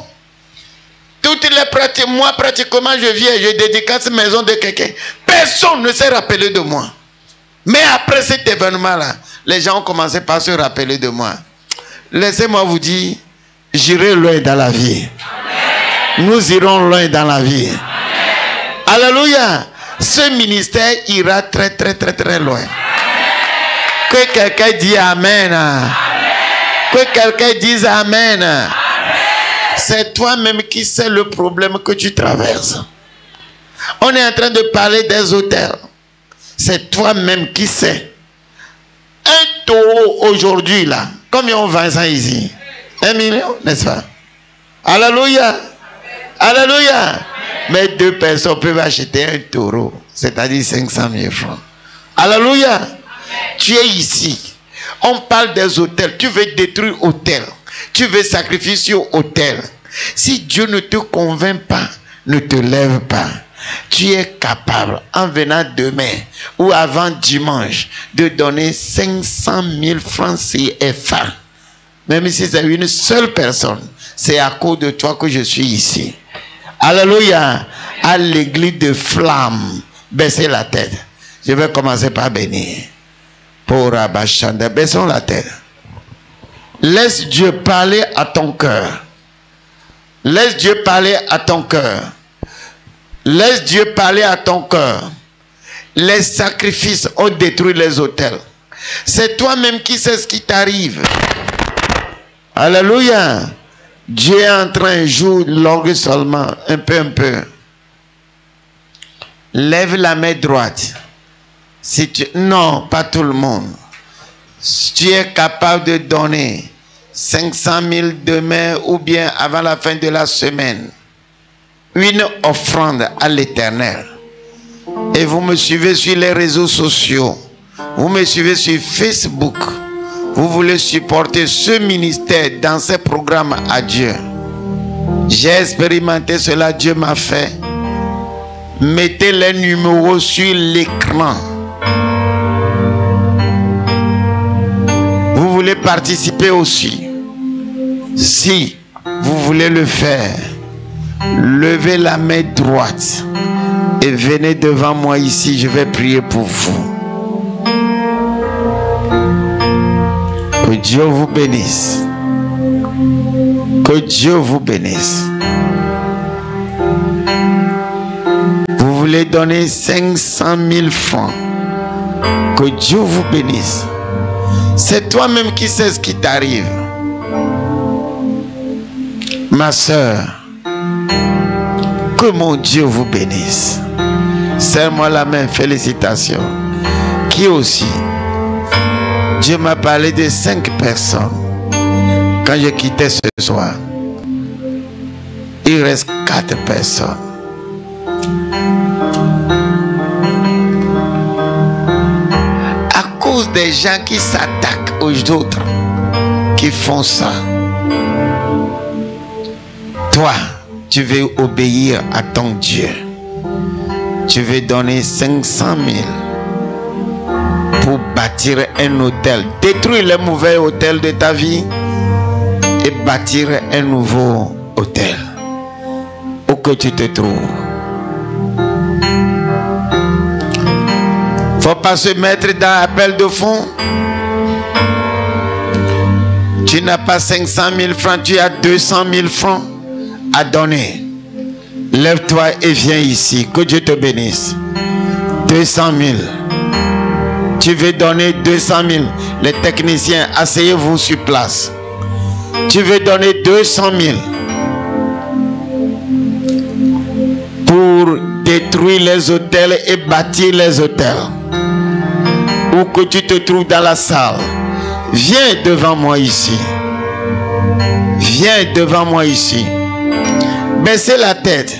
Toutes les pratiques, moi pratiquement je viens, je dédicace la maison de quelqu'un. Personne ne s'est rappelé de moi. Mais après cet événement-là, les gens ont commencé par se rappeler de moi. Laissez-moi vous dire, j'irai loin dans la vie. Amen. Nous irons loin dans la vie. Amen. Alléluia. Ce ministère ira très très très très loin. Amen. Que quelqu'un dise Amen. Amen. Que quelqu'un dise Amen. Amen. C'est toi-même qui sais le problème que tu traverses. On est en train de parler des hôtels. C'est toi-même qui sais. Un taureau aujourd'hui là, combien on vend ça ici? 1 million, n'est-ce pas? Alléluia. Alléluia. Mais 2 personnes peuvent acheter un taureau, c'est-à-dire 500 000 francs. Alléluia. Tu es ici. On parle des hôtels. Tu veux détruire hôtel. Tu veux sacrifier sur hôtel. Si Dieu ne te convainc pas, ne te lève pas. Tu es capable, en venant demain ou avant dimanche, de donner 500 000 francs CFA. Même si c'est une seule personne, c'est à cause de toi que je suis ici. Alléluia. À l'église de Flamme, baissez la tête. Je vais commencer par bénir. Pour Abachanda, baissons la tête. Laisse Dieu parler à ton cœur. Laisse Dieu parler à ton cœur. Laisse Dieu parler à ton cœur. Les sacrifices ont détruit les autels. C'est toi-même qui sais ce qui t'arrive. Alléluia. Dieu est en train de jouer l'orgue seulement, un peu. Lève la main droite. Si tu... Non, pas tout le monde. Si tu es capable de donner 500 000 demain ou bien avant la fin de la semaine, une offrande à l'Éternel. Et vous me suivez sur les réseaux sociaux. Vous me suivez sur Facebook. Vous voulez supporter ce ministère dans ces programmes à Dieu. J'ai expérimenté cela, Dieu m'a fait. Mettez les numéros sur l'écran. Vous voulez participer aussi. Si vous voulez le faire, levez la main droite et venez devant moi ici, je vais prier pour vous. Que Dieu vous bénisse. Que Dieu vous bénisse. Vous voulez donner 500 000 francs. Que Dieu vous bénisse. C'est toi-même qui sais ce qui t'arrive. Ma soeur, que mon Dieu vous bénisse. Serre-moi la main, félicitations. Qui aussi? Dieu m'a parlé de 5 personnes. Quand je quittais ce soir, il reste 4 personnes. À cause des gens qui s'attaquent aux autres, qui font ça, toi, tu veux obéir à ton Dieu. Tu veux donner 500 000 pour bâtir un hôtel. Détruire les mauvais hôtels de ta vie et bâtir un nouveau hôtel. Où que tu te trouves. Faut pas se mettre dans l'appel de fonds. Tu n'as pas 500 000 francs, tu as 200 000 francs à donner. Lève-toi et viens ici. Que Dieu te bénisse. 200 000. Tu veux donner 200 000. Les techniciens, asseyez-vous sur place. Tu veux donner 200 000 pour détruire les hôtels et bâtir les hôtels. Où que tu te trouves dans la salle, viens devant moi ici. Viens devant moi ici. Baissez la tête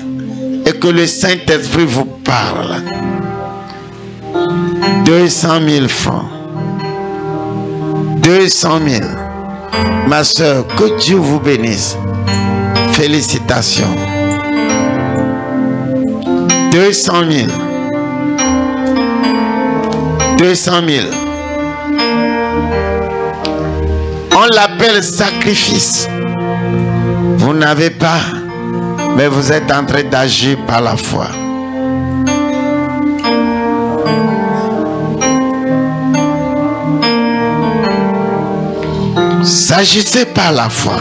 et que le Saint-Esprit vous parle. 200 000 francs. 200 000. Ma soeur, que Dieu vous bénisse. Félicitations. 200 000. 200 000. On l'appelle sacrifice. Vous n'avez pas, mais vous êtes en train d'agir par la foi. S'agissez par la foi.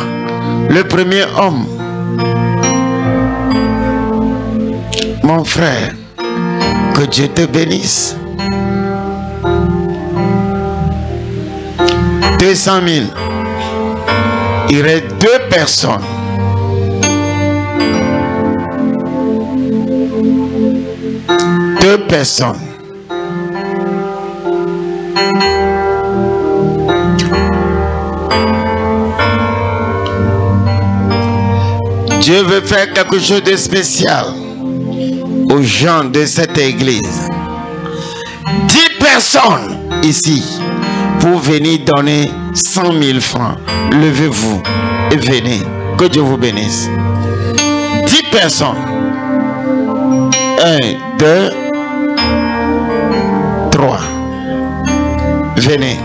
Le premier homme, mon frère, que Dieu te bénisse. 200 000. Il reste 2 personnes. Deux personnes. Dieu veut faire quelque chose de spécial aux gens de cette église. 10 personnes ici pour venir donner 100 000 francs. Levez-vous et venez. Que Dieu vous bénisse. 10 personnes. 1, 2, 3. Venez.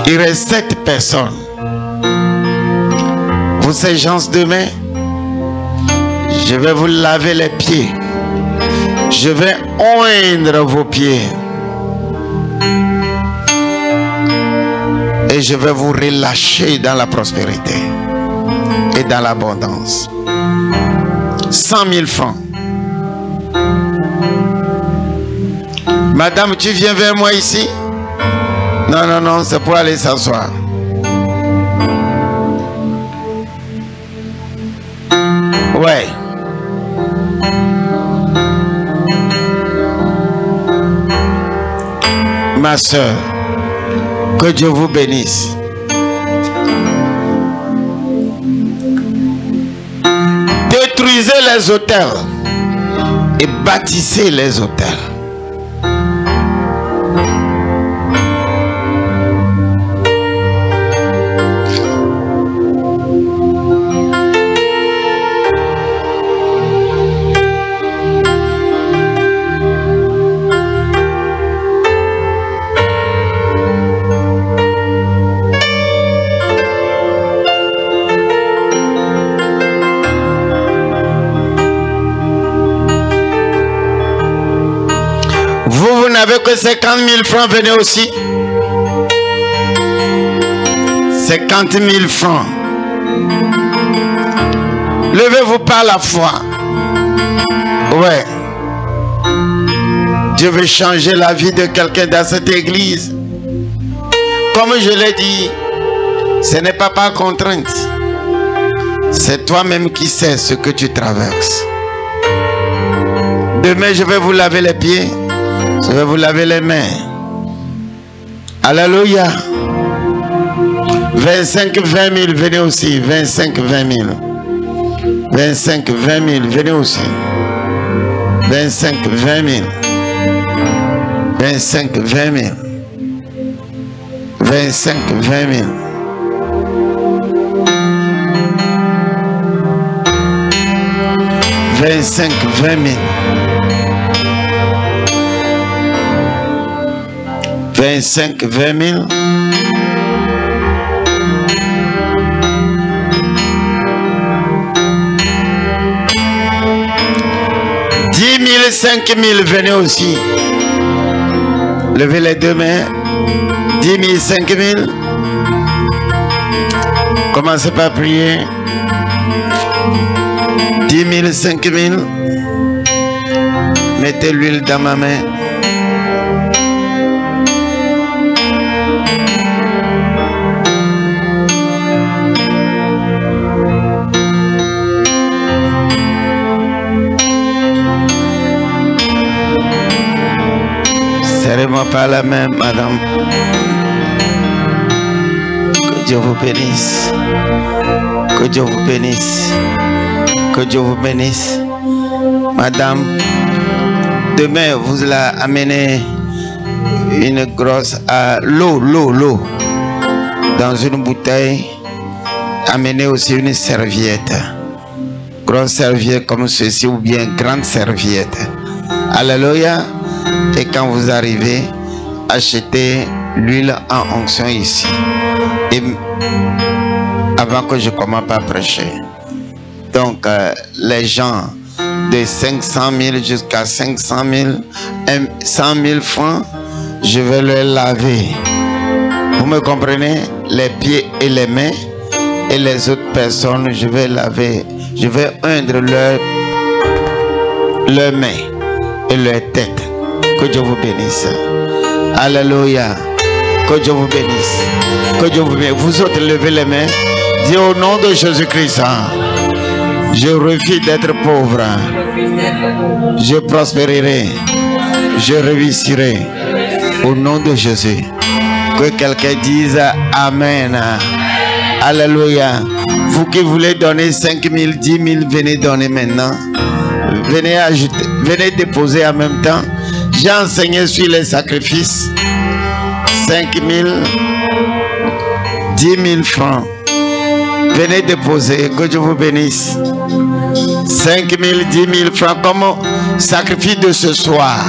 Il reste 7 personnes. Pour ces gens demain, je vais vous laver les pieds. Je vais oindre vos pieds. Et je vais vous relâcher dans la prospérité et dans l'abondance. 100 000 francs. Madame, tu viens vers moi ici? Non, non, non, c'est pour aller s'asseoir. Ouais. Ma soeur, que Dieu vous bénisse. Détruisez les autels et bâtissez les autels. Vous n'avez que 50 000 francs, venez aussi. 50 000 francs. Levez-vous par la foi. Ouais. Dieu veut changer la vie de quelqu'un dans cette église. Comme je l'ai dit, ce n'est pas par contrainte. C'est toi-même qui sais ce que tu traverses. Demain, je vais vous laver les pieds. Je vais vous laver les mains. Alléluia. 25, 20 000, venez aussi. 25, 20 000. 25, 20 000, venez aussi. 25, 20 000. 25, 20 000. 25, 20 000. 25, 20 000. 25, 20 000. 10 000, 5 000, venez aussi. Levez les deux mains. 10 000, 5 000. Commencez par prier. 10 000, 5 000. Mettez l'huile dans ma main. Serrez-moi par la main, madame. Que Dieu vous bénisse. Que Dieu vous bénisse. Que Dieu vous bénisse. Madame, demain, vous allez amener une grosse l'eau dans une bouteille. Amenez aussi une serviette, grosse serviette comme ceci ou bien grande serviette. Alléluia. Et quand vous arrivez, achetez l'huile en onction ici. Et avant que je commence à prêcher. Donc les gens de 500 000 jusqu'à 500 000, 100 000 francs, je vais les laver. Vous me comprenez? Les pieds et les mains. Et les autres personnes, je vais laver. Je vais oindre leurs mains et leurs têtes. Que Dieu vous bénisse. Alléluia. Que Dieu vous bénisse. Que Dieu vous bénisse. Vous autres, levez les mains. Dites au nom de Jésus-Christ. Je refuse d'être pauvre. Je prospérerai. Je réussirai. Au nom de Jésus. Que quelqu'un dise Amen. Alléluia. Vous qui voulez donner 5 000, 10 000, venez donner maintenant. Venez ajouter, venez déposer en même temps. J'ai enseigné sur les sacrifices. 5 000, 10 000 francs. Venez déposer. Que Dieu vous bénisse. 5 000, 10 000 francs comme sacrifice de ce soir.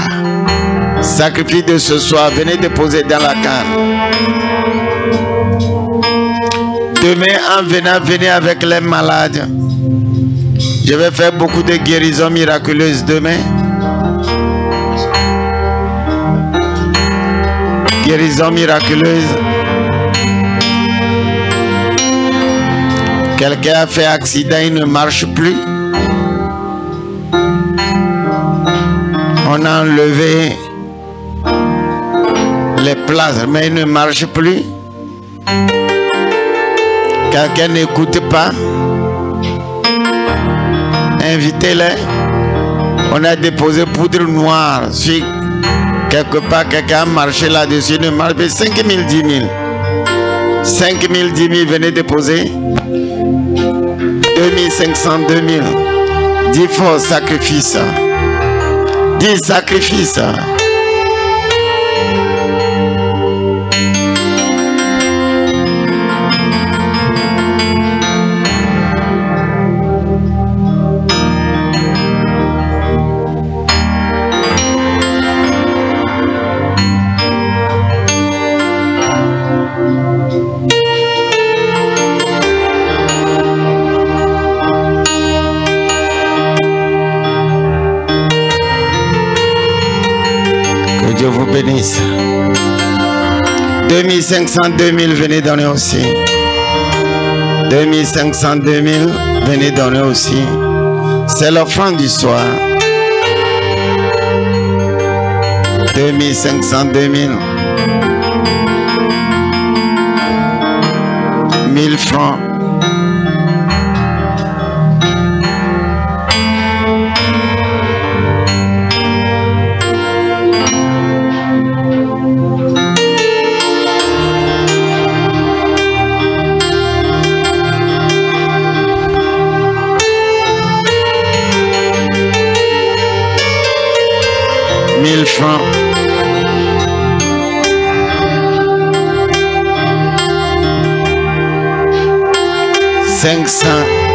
Sacrifice de ce soir. Venez déposer dans la canne. Demain, en venant, venez avec les malades. Je vais faire beaucoup de guérisons miraculeuses demain. Guérison miraculeuse. Quelqu'un a fait accident, il ne marche plus. On a enlevé les places, mais il ne marche plus. Quelqu'un n'écoute pas. Invitez-les. On a déposé poudre noire. Si quelque part quelqu'un a marché là-dessus, ne marche pas. 5 000, 10 000. 5 000, 10 000, venez déposer. 2500, 2000. 10 fois sacrifice. 10 sacrifices. Dieu vous bénisse. 2500, 2000, venez donner aussi. 2500, 2000, venez donner aussi. C'est l'offrande du soir. 2500, 2000. 1000 francs. Francs. 500.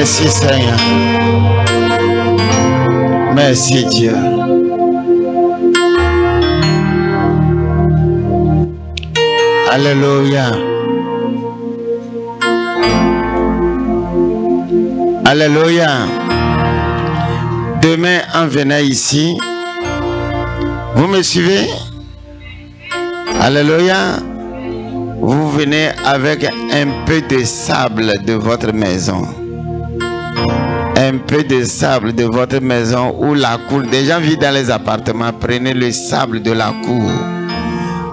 'Merci Seigneur. Merci Dieu. Alléluia. Alléluia. Demain, en venant ici, vous me suivez? Alléluia. Vous venez avec un peu de sable de votre maison. Un peu de sable de votre maison ou la cour. Des gens vivent dans les appartements. Prenez le sable de la cour.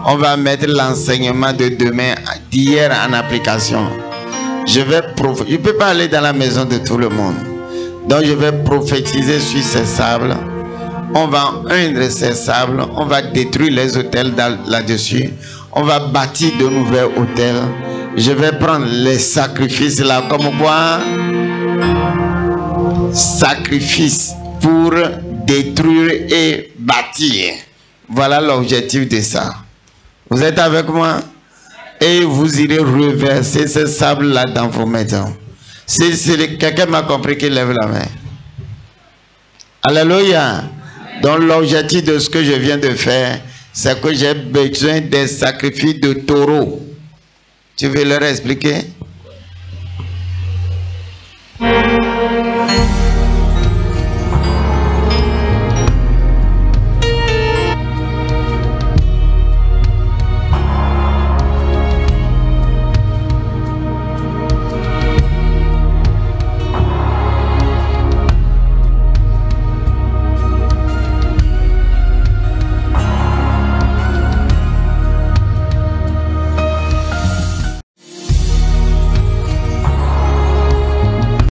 On va mettre l'enseignement de demain, d'hier en application. Je ne peux pas aller dans la maison de tout le monde. Donc je vais prophétiser sur ces sables. On va ungre ces sables. On va détruire les hôtels là-dessus. On va bâtir de nouveaux hôtels. Je vais prendre les sacrifices là. Comme quoi? Sacrifice pour détruire et bâtir. Voilà l'objectif de ça. Vous êtes avec moi? Et vous irez reverser ce sable-là dans vos maisons. Si quelqu'un m'a compris, qu'il lève la main. Alléluia. Donc l'objectif de ce que je viens de faire, c'est que j'ai besoin des sacrifices de taureaux. Tu veux leur expliquer?